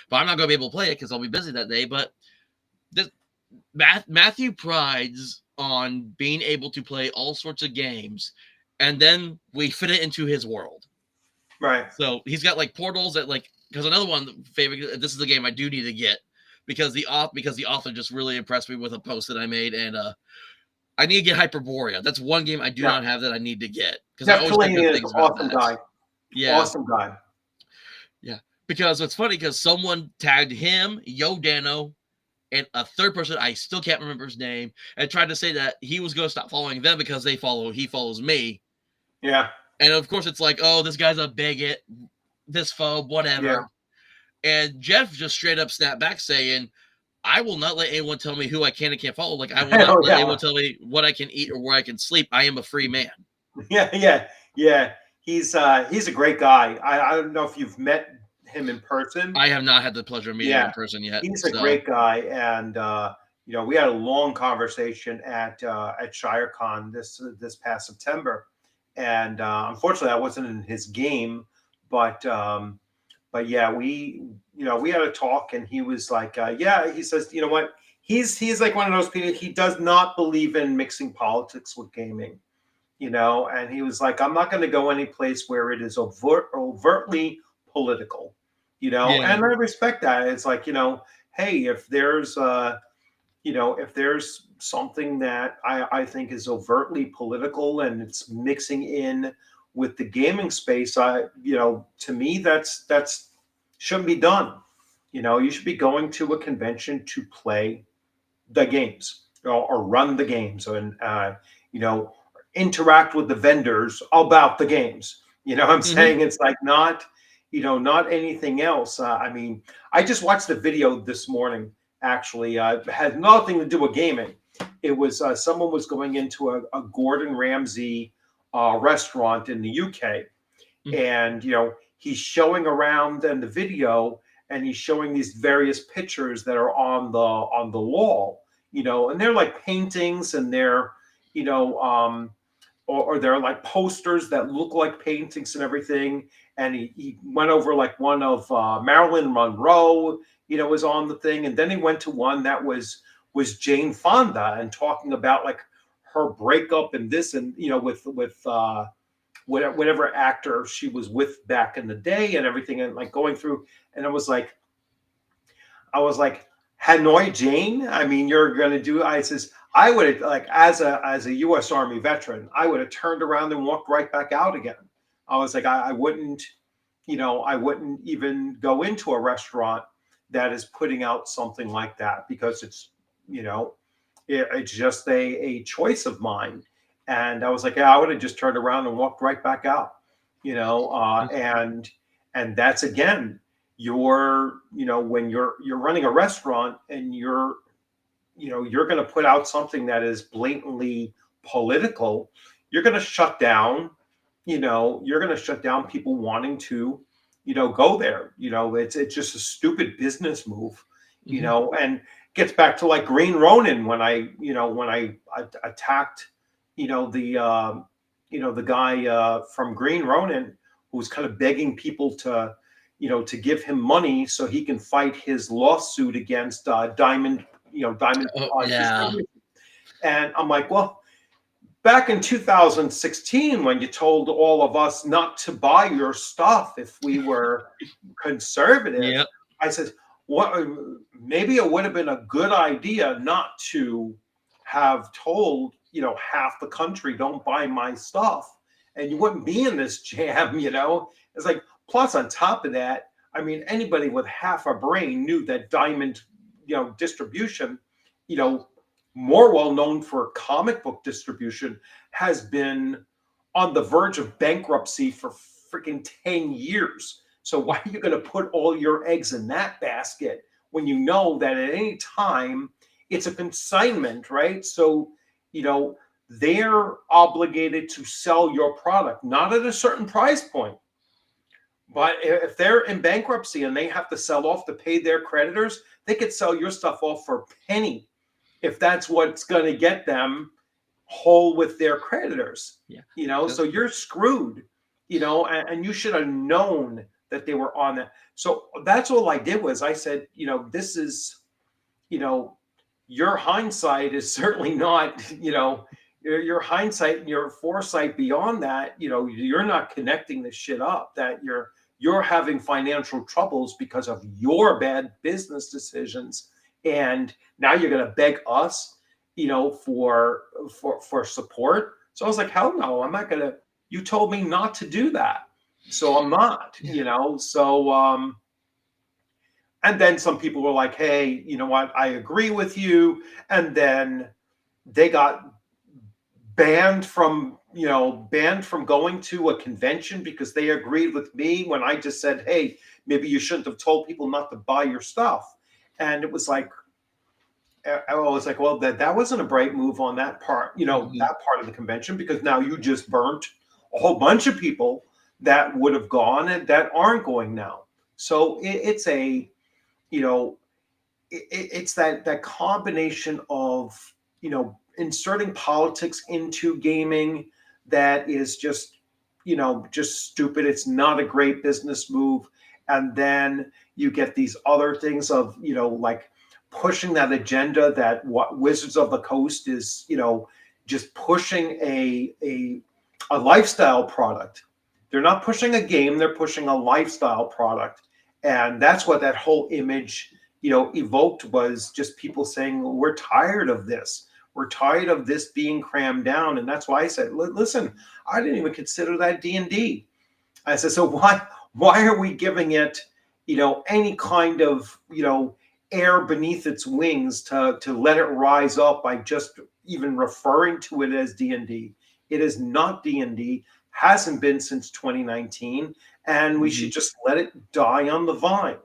But I'm not going to be able to play it because I'll be busy that day. But Matthew prides on being able to play all sorts of games, and then we fit it into his world. Right. So he's got portals that because another one favorite. This is the game I do need to get because the author just really impressed me with a post that I made, and I need to get Hyperborea. That's one game I do not have that I need to get. Definitely is awesome guy. Yeah. Awesome guy. Yeah. Because it's funny because someone tagged him, Yo Dano, and a third person, I still can't remember his name, and tried to say that he was going to stop following them because he follows me. Yeah. And of course it's like, oh, this guy's a bigot, this phobe, whatever. Yeah. And Jeff just straight up snapped back saying, I will not let anyone tell me who I can and can't follow. I will not let anyone tell me what I can eat or where I can sleep. I am a free man. Yeah. He's a great guy. I don't know if you've met him in person. I have not had the pleasure of meeting him in person yet. He's a great guy, and we had a long conversation at ShireCon this past September, and unfortunately, I wasn't in his game, but yeah, we had a talk, and he was like, he says, you know what, he's like one of those people. He does not believe in mixing politics with gaming, and he was like, I'm not going to go any place where it is overtly political. And I respect that. It's like, hey, if there's something that I think is overtly political, and it's mixing in with the gaming space. To me, that's shouldn't be done. You should be going to a convention to play the games, or run the games, and you know interact with the vendors about the games. What I'm Hmm. saying, it's like not not anything else. I mean, I just watched the video this morning. Actually, it had nothing to do with gaming. It was someone was going into a Gordon Ramsay restaurant in the UK, and he's showing around in the video, and he's showing these various pictures that are on the wall, and they're like paintings, and they're or they're like posters that look like paintings and everything. And he went over like one of Marilyn Monroe, was on the thing, and then he went to one that was Jane Fonda, and talking about like her breakup and this, and with whatever actor she was with back in the day and everything, and like going through. And I was like, Hanoi Jane, I mean, you're gonna do. I says, I would have, like, as a U.S. Army veteran, I would have turned around and walked right back out again. I was like, I wouldn't, I wouldn't even go into a restaurant that is putting out something like that, because you know, it's just a choice of mine. And I was like, yeah, I would have just turned around and walked right back out, and that's, again, when you're running a restaurant, and you're going to put out something that is blatantly political. You're going to shut down, people wanting to, go there. It's just a stupid business move, Hmm. and gets back to like Green Ronin, when I attacked, the guy from Green Ronin, who was kind of begging people to give him money so he can fight his lawsuit against Diamond Oh yeah. Distribution. And I'm like, well, back in 2016, when you told all of us not to buy your stuff if we were conservative, Yep. I said, what? Maybe it would have been a good idea not to have told half the country don't buy my stuff, and you wouldn't be in this jam. It's like, plus on top of that, I mean, anybody with half a brain knew that Diamond Distribution, you know more well known for comic book distribution, has been on the verge of bankruptcy for freaking 10 years. So why are you going to put all your eggs in that basket when you know that at any time it's a consignment, right? So, you know, they're obligated to sell your product, not at a certain price point. But if they're in bankruptcy and they have to sell off to pay their creditors, they could sell your stuff off for a penny, if that's what's going to get them whole with their creditors. Yeah. So you're screwed. And you should have known that they were on that. So that's all I did, was I said, this is, you know your hindsight is certainly not, your hindsight and your foresight beyond that. You're not connecting this shit up, that you're having financial troubles because of your bad business decisions, and now you're going to beg us, for support. So I was like, hell no, I'm not going to. You told me not to do that, so I'm not. So and then some people were like, hey, you know what, I agree with you. And then they got banned from going to a convention because they agreed with me when I just said, hey, maybe you shouldn't have told people not to buy your stuff. And it was like, I was like, well, that wasn't a bright move on that part, Mhm. that part of the convention, because now you just burnt a whole bunch of people that would have gone and that aren't going now. So it's a, you know, it's that combination of, inserting politics into gaming that is just, just stupid. It's not a great business move. And then you get these other things of, like pushing that agenda that what Wizards of the Coast is, just pushing a lifestyle product. They're not pushing a game, they're pushing a lifestyle product. And that's what that whole image, evoked, was just people saying, we're tired of this. We're tired of this being crammed down. And that's why I said, listen, I didn't even consider that D&D. I said, so why are we giving it, any kind of, air beneath its wings to let it rise up by just even referring to it as D&D? It is not D&D, hasn't been since 2019, and we should just let it die on the vine.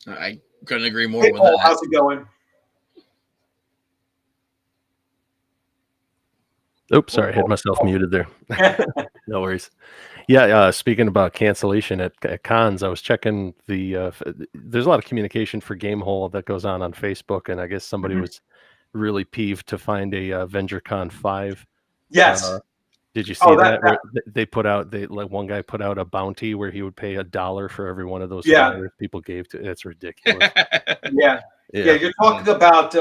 I couldn't agree more Hey, with Paul, that. how's it going? Oops, sorry, I had myself muted there. No worries. Yeah, speaking about cancellation at cons, I was checking there's a lot of communication for Gamehole that goes on Facebook, and I guess somebody was really peeved to find a VentureCon 5. Yes. Did you see that? Where they put out, one guy put out a bounty where he would pay $1 for every one of those flyers people gave to. It's ridiculous. Yeah. You're talking about,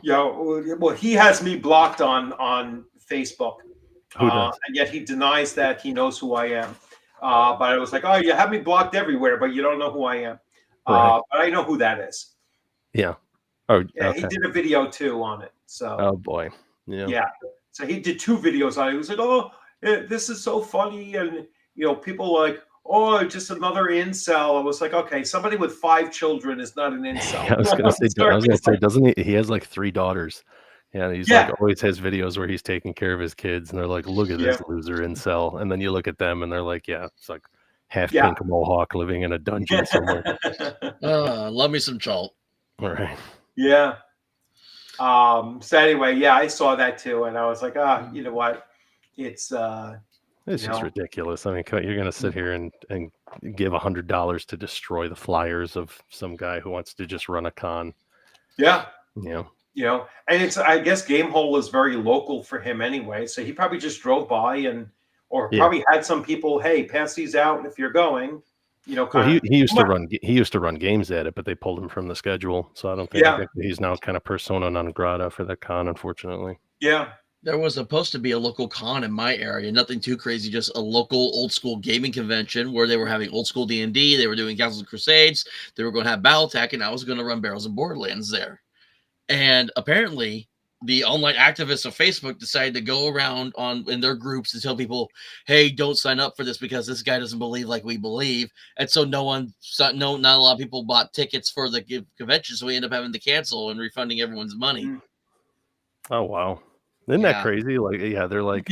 well, he has me blocked on Facebook. Who does? And yet he denies that he knows who I am. But I was like, oh, you have me blocked everywhere, but you don't know who I am. Right. But I know who that is. Yeah. Oh, yeah. Okay. He did a video too on it. So. Oh boy. Yeah. Yeah. So he did 2 videos on it. He was like, oh, this is so funny, and people like, oh, just another incel. I was like, okay, somebody with 5 children is not an incel. I was gonna say, doesn't he? He has like 3 daughters. Yeah, he's like always has videos where he's taking care of his kids, and they're like, "Look at this loser incel," and then you look at them, and they're like, "Yeah, it's like half pink mohawk living in a dungeon somewhere." Love me some Chult. All right. Yeah. So anyway, I saw that too, and I was like, you know what? It's just ridiculous. I mean, you're gonna sit here and give $100 to destroy the flyers of some guy who wants to just run a con. Yeah. And it's, I guess Gamehole is very local for him anyway. So he probably just drove by or probably had some people, hey, pass these out if you're going, Well, he used to run games at it, but they pulled him from the schedule. So I don't think he's now kind of persona non grata for that con, unfortunately. Yeah. There was supposed to be a local con in my area, nothing too crazy, just a local old school gaming convention where they were having old school D&D, they were doing Castles and Crusades, they were going to have Battletech, and I was going to run Barrels and Borderlands there. And apparently, the online activists of Facebook decided to go around in their groups to tell people, hey, don't sign up for this because this guy doesn't believe like we believe. And so not a lot of people bought tickets for the convention, so we end up having to cancel and refunding everyone's money. Oh, wow. Isn't that crazy? Like, they're like,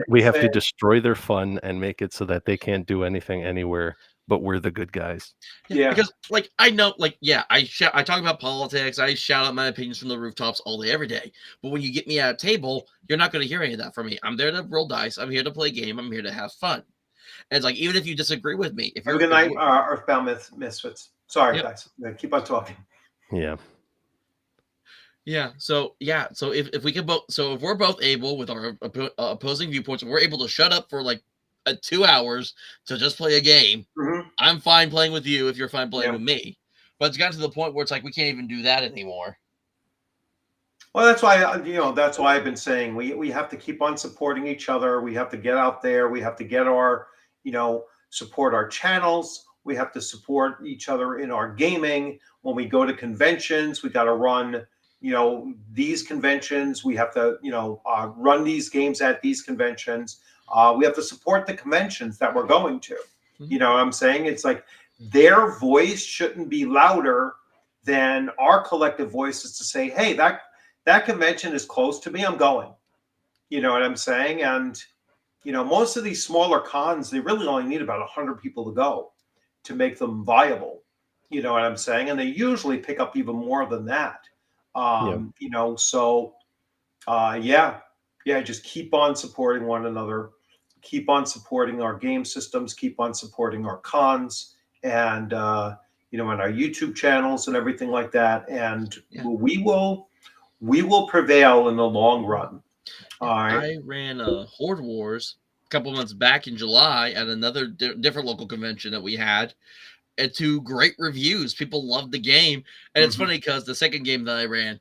we have to destroy their fun and make it so that they can't do anything anywhere, but we're the good guys. Yeah, because I know, I talk about politics, I shout out my opinions from the rooftops all day, every day. But when you get me at a table, you're not going to hear any of that from me. I'm there to roll dice. I'm here to play a game. I'm here to have fun. And it's like, even if you disagree with me, have a good night, Earthbound Misfits. Sorry, guys. Keep on talking. Yeah. Yeah. So if we can both, if we're both able with our opposing viewpoints, we're able to shut up for 2 hours to just play a game. I'm fine playing with you if you're fine playing with me. But it's gotten to the point where it's like we can't even do that anymore. Well, that's why I've been saying we have to keep on supporting each other. We have to get out there. We have to get our support our channels. We have to support each other in our gaming. When we go to conventions, we got to run these conventions. We have to run these games at these conventions. We have to support the conventions that we're going to. You know what I'm saying? It's like their voice shouldn't be louder than our collective voices to say, hey, that convention is close to me, I'm going. You know what I'm saying? And, most of these smaller cons, they really only need about 100 people to go to make them viable. You know what I'm saying? And they usually pick up even more than that. Just keep on supporting one another. Keep on supporting our game systems, keep on supporting our cons and, and our YouTube channels and everything like that. And we will prevail in the long run. All right. I ran Horde Wars a couple months back in July at another different local convention that we had, and to great reviews. People loved the game. And it's funny because the second game that I ran,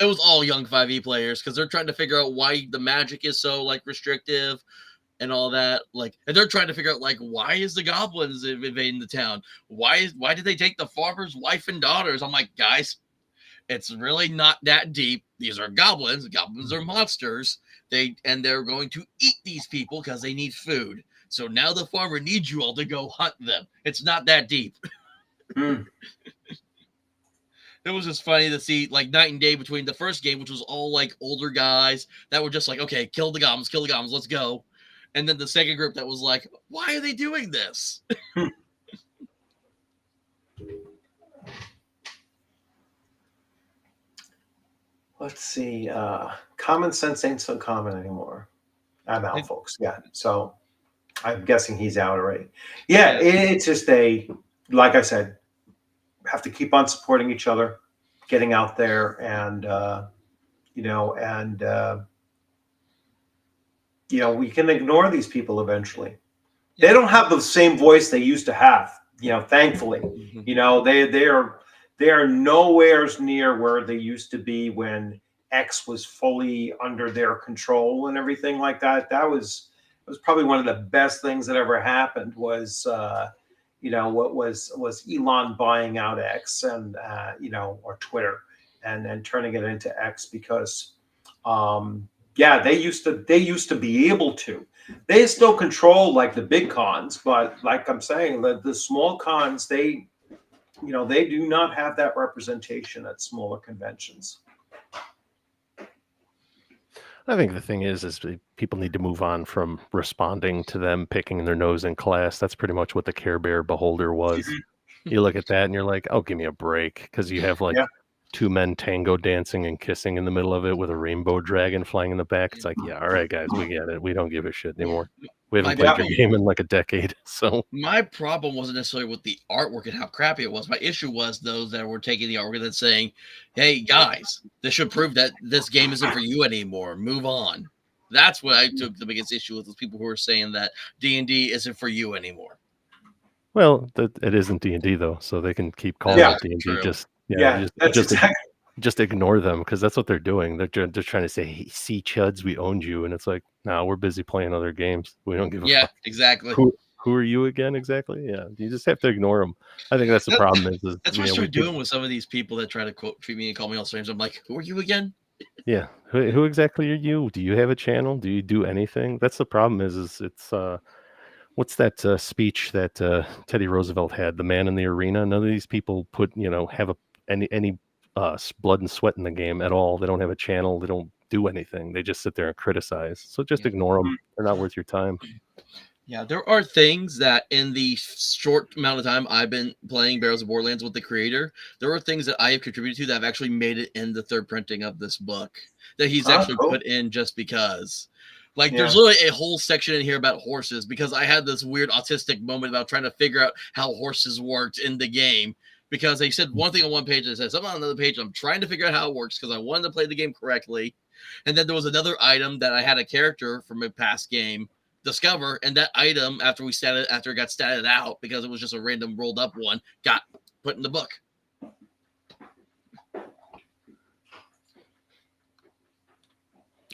it was all young 5e players because they're trying to figure out why the magic is so restrictive and all that, and they're trying to figure out why is the goblins invading the town? Why did they take the farmer's wife and daughters? I'm like, guys, It's really not that deep. These are goblins. Goblins are monsters. They're going to eat these people because they need food. So now the farmer needs you all to go hunt them. It's not that deep. Mm. It was just funny to see like night and day between the first game, which was all like older guys that were just like, okay, kill the goblins, let's go. And then the second group that was like, why are they doing this? Let's see. Common sense ain't so common anymore. I'm out, folks. Yeah. So I'm guessing he's out already. Yeah, it's just like I said, have to keep on supporting each other, getting out there, and we can ignore these people eventually. They don't have the same voice they used to have. Thankfully, they are nowhere near where they used to be when X was fully under their control and everything like that. That was probably one of the best things that ever happened was what was Elon buying out X and or Twitter and turning it into X because they used to be able to. They still control like the big cons, but like I'm saying, the small cons, they do not have that representation at smaller conventions. I think the thing is people need to move on from responding to them picking their nose in class. That's pretty much what the Care Bear Beholder was. You look at that and you're like, oh, give me a break. Because you have like two men tango dancing and kissing in the middle of it with a rainbow dragon flying in the back. It's like, yeah, all right, guys, we get it. We don't give a shit anymore. We haven't played your game in like a decade. So my problem wasn't necessarily with the artwork and how crappy it was. My issue was those that were taking the artwork and saying, hey, guys, this should prove that this game isn't for you anymore. Move on. That's what I took the biggest issue with, those people who were saying that D&D isn't for you anymore. Well, it isn't D&D, though, so they can keep calling it D&D. Just ignore them because that's what they're doing. They're trying to say, hey, see, chuds, we owned you. And it's like, no, we're busy playing other games. We don't give a fuck. Exactly. Who are you again? Exactly. Yeah. You just have to ignore them. I think that's the problem. That's what we're doing with some of these people that try to treat me and call me all strange. I'm like, who are you again? Yeah. Who exactly are you? Do you have a channel? Do you do anything? That's the problem is it's, what's that speech that Teddy Roosevelt had, the man in the arena? None of these people have any blood and sweat in the game at all. They don't have a channel. They don't do anything. They just sit there and criticize. So just ignore them. They're not worth your time. Yeah, there are things that in the short amount of time I've been playing Barrels of Borderlands with the creator, there are things that I have contributed to that have actually made it in the third printing of this book that he's actually put in just because. Like, there's literally a whole section in here about horses because I had this weird autistic moment about trying to figure out how horses worked in the game. Because they said one thing on one page and it said something on another page. I'm trying to figure out how it works because I wanted to play the game correctly. And then there was another item that I had a character from a past game discover. And that item, after it got statted out because it was just a random rolled up one, got put in the book.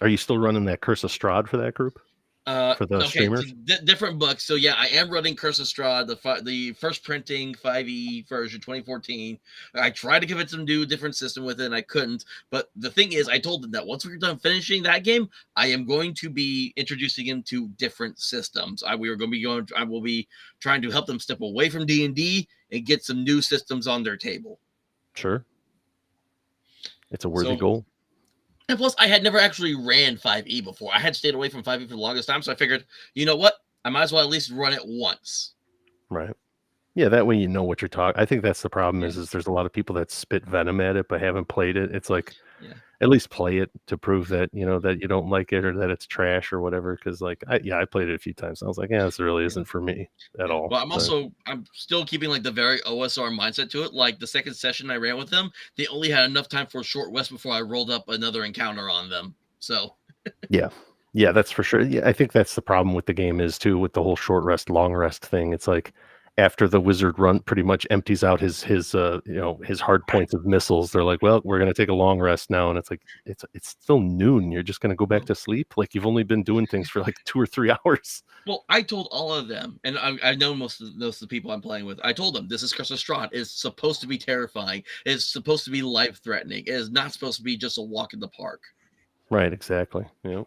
Are you still running that Curse of Strahd for that group? For the streamers? Different books. So yeah, I am running Curse of Strahd, the first printing 5e version 2014. I tried to give it some different system with it, and I couldn't. But the thing is, I told them that once we're done finishing that game, I am going to be introducing him to different systems. I will be trying to help them step away from D&D and get some new systems on their table. Sure, it's a worthy goal. And plus, I had never actually ran 5e before. I had stayed away from 5e for the longest time, so I figured, you know what? I might as well at least run it once. Right. Yeah, that way you know what you're talking. I think that's the problem is there's a lot of people that spit venom at it but haven't played it. It's like, at least play it to prove that, that you don't like it or that it's trash or whatever. Because like, I played it a few times. I was like, this really isn't for me at all. Well, I'm still keeping like the very OSR mindset to it. Like the second session I ran with them, they only had enough time for a short rest before I rolled up another encounter on them. So yeah, that's for sure. Yeah, I think that's the problem with the game is too with the whole short rest, long rest thing. It's like after the wizard run pretty much empties out his his hard points of missiles, they're like, well, we're gonna take a long rest now, and it's like it's still noon. You're just gonna go back to sleep? Like you've only been doing things for like 2 or 3 hours. Well, I told all of them, and I know most of the people I'm playing with. I told them this is Crystal Strahd. It's supposed to be terrifying. It's supposed to be life threatening. It is not supposed to be just a walk in the park. Right, exactly. Yeah.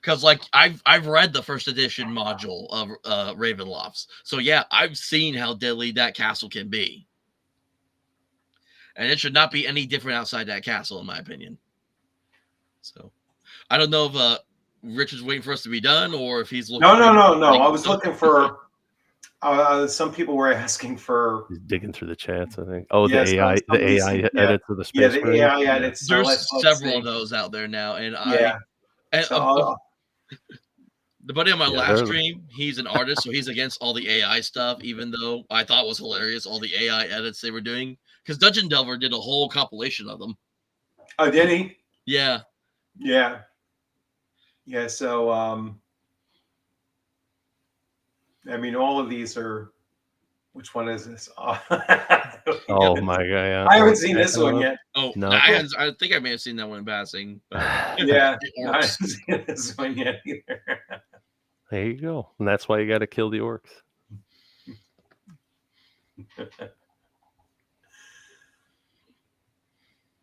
Because like I've read the first edition module of Ravenlofts, so yeah, I've seen how deadly that castle can be, and it should not be any different outside that castle, in my opinion. So I don't know if Richard's waiting for us to be done, or if he's looking. No. I was looking for. Some people were asking for. He's digging through the chats, I think. Oh, Yes, the AI edits of the space. Yeah, the AI edits. So there's several of those out there now, and the buddy on my last stream, he's an artist, so he's against all the AI stuff, even though I thought it was hilarious, all the AI edits they were doing. Because Dungeon Delver did a whole compilation of them. Oh, did he? Yeah. Yeah. Yeah, so, I mean, all of these are, which one is this? Oh, my God. Yeah. I haven't seen this one yet. Oh, no. I think I may have seen that one in passing. But yeah, I haven't seen this one yet either. There you go. And that's why you got to kill the orcs.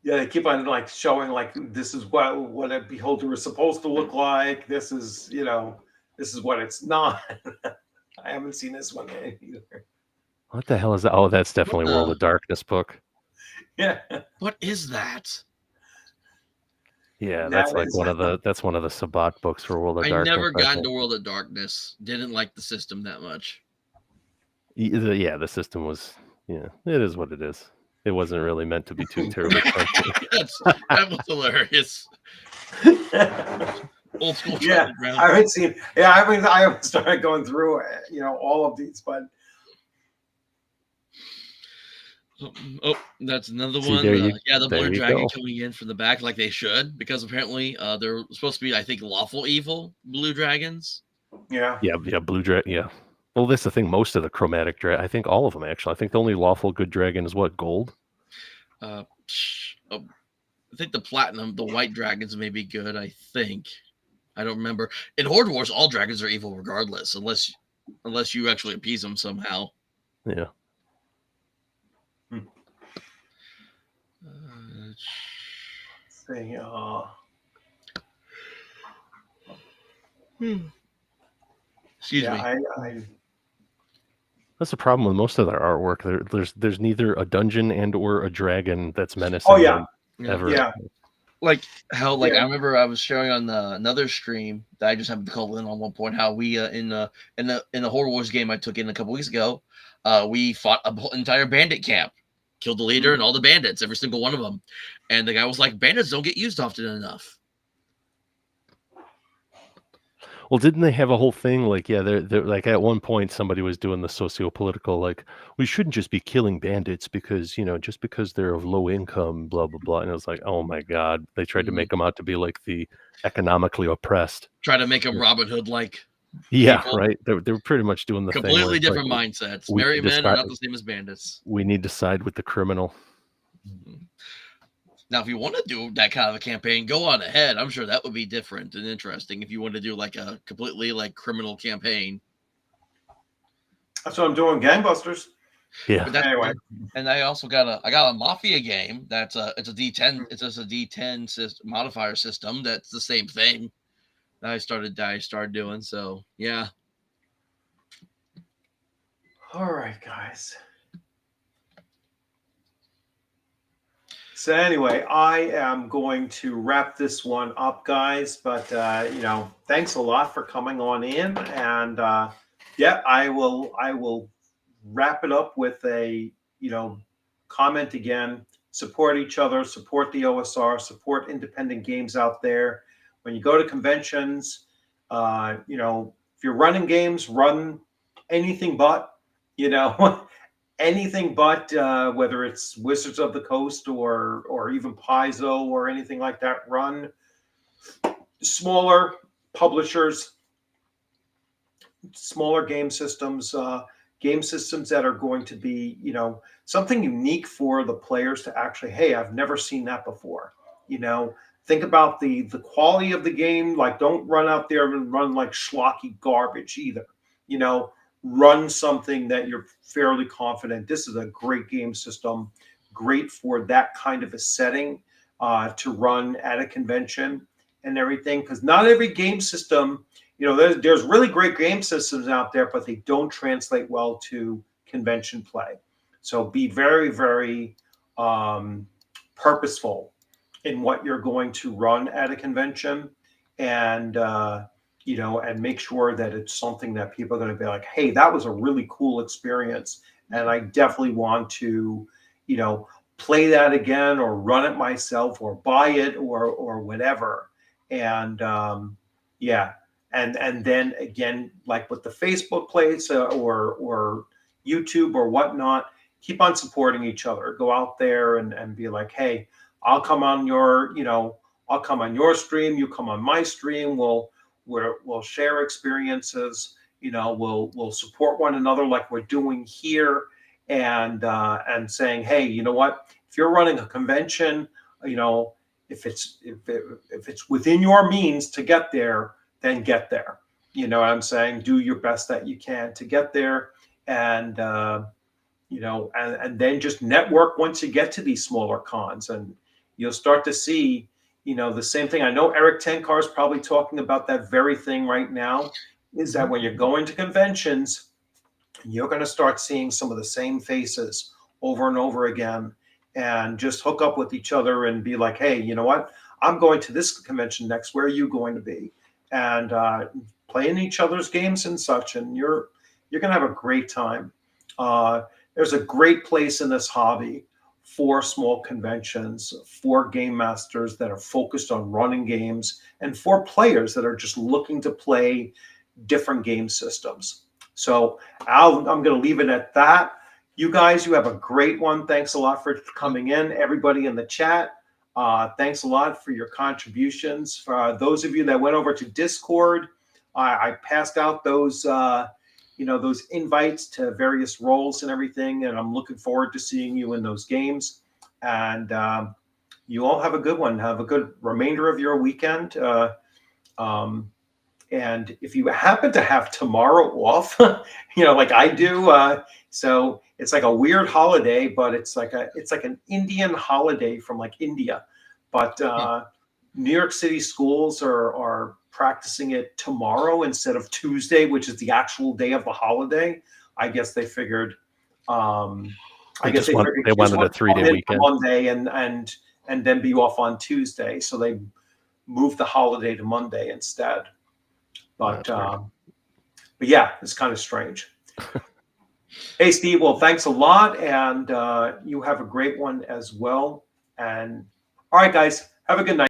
Yeah, they keep on like showing like this is what a beholder is supposed to look like. This is, this is what it's not. I haven't seen this one yet either. What the hell is that? Oh, that's definitely World of Darkness book. Yeah. What is that? Yeah, that's like one of the Sabbat books for World of Darkness. I never got into World of Darkness. Didn't like the system that much. Yeah, the system was, it is what it is. It wasn't really meant to be too terribly funky. That was hilarious. Old school. Yeah, I haven't seen. Yeah, I haven't started going through, all of these, but. Oh, that's another one. The blue dragon coming in from the back, like they should, because apparently they're supposed to be, I think, lawful evil blue dragons. Yeah. Yeah, blue dragon. Yeah. Well, that's the thing. Most of the chromatic dragon, I think all of them actually. I think the only lawful good dragon is what, gold? I think the platinum, the white dragons may be good. I think. I don't remember. In Horde Wars, all dragons are evil regardless, unless you actually appease them somehow. Yeah. Excuse me. That's the problem with most of their artwork. There's neither a dungeon and or a dragon that's menacing. Oh yeah, ever. Yeah. Like how, I remember I was showing on another stream that I just happened to call in on one point. How we in the Horde Wars game I took in a couple weeks ago, we fought an entire bandit camp, killed the leader and all the bandits, every single one of them, and the guy was like, "Bandits don't get used often enough." Well, didn't they have a whole thing like, they're like at one point somebody was doing the socio-political, like, we shouldn't just be killing bandits because, just because they're of low income, blah, blah, blah. And it was like, oh my God, they tried to make them out to be like the economically oppressed. Try to make them Robin Hood like. Yeah, people. Right. They were pretty much doing the completely different mindsets. Merry men are not the same as bandits. We need to side with the criminal. Now, if you want to do that kind of a campaign, go on ahead. I'm sure that would be different and interesting if you want to do like a completely criminal campaign. That's what I'm doing, gangbusters. Yeah. Anyway, and I also got a Mafia game that's it's a D10. It's just a D10 modifier system. That's the same thing that I started doing. So yeah. All right, guys. So anyway, I am going to wrap this one up, guys. But thanks a lot for coming on in, and I will wrap it up with a comment again. Support each other, support the OSR, support independent games out there. When you go to conventions, if you're running games, run anything but, anything but, whether it's Wizards of the Coast or even Paizo or anything like that, run smaller publishers, smaller game systems. game systems that are going to be, something unique for the players to actually, hey, I've never seen that before. Think about the quality of the game. Like, don't run out there and run like schlocky garbage either. Run something that you're fairly confident. This is a great game system, great for that kind of a setting to run at a convention and everything. Because not every game system, there's really great game systems out there, but they don't translate well to convention play. So be very, very purposeful in what you're going to run at a convention, and and make sure that it's something that people are going to be like, hey, that was a really cool experience, and I definitely want to, play that again, or run it myself, or buy it, or whatever. And and then again, like with the Facebook plays or YouTube or whatnot, keep on supporting each other. Go out there and be like, hey, I'll come on your stream, you come on my stream. We'll share experiences. We'll support one another like we're doing here, and saying, hey, you know what? If you're running a convention, if it's within your means to get there, then get there. You know what I'm saying? Do your best that you can to get there, and and then just network once you get to these smaller cons, and you'll start to see, the same thing. I know Eric Tenkar is probably talking about that very thing right now, is that when you're going to conventions, you're going to start seeing some of the same faces over and over again, and just hook up with each other and be like, hey, you know what? I'm going to this convention next. Where are you going to be? And playing each other's games and such, and you're going to have a great time. There's a great place in this hobby for small conventions, for game masters that are focused on running games, and for players that are just looking to play different game systems. So I'm going to leave it at that. You guys, you have a great one. Thanks a lot for coming in. Everybody in the chat, thanks a lot for your contributions. For those of you that went over to Discord, I passed out those those invites to various roles and everything, and I'm looking forward to seeing you in those games. And you all have a good one. Have a good remainder of your weekend. And if you happen to have tomorrow off, like I do, so it's like a weird holiday, but it's like an Indian holiday from like India. But New York City schools are practicing it tomorrow instead of Tuesday, which is the actual day of the holiday. I guess they figured. They wanted a 3-day weekend, Monday, and then be off on Tuesday. So they moved the holiday to Monday instead. But yeah, it's kind of strange. Hey, Steve. Well, thanks a lot, and you have a great one as well. And all right, guys, have a good night.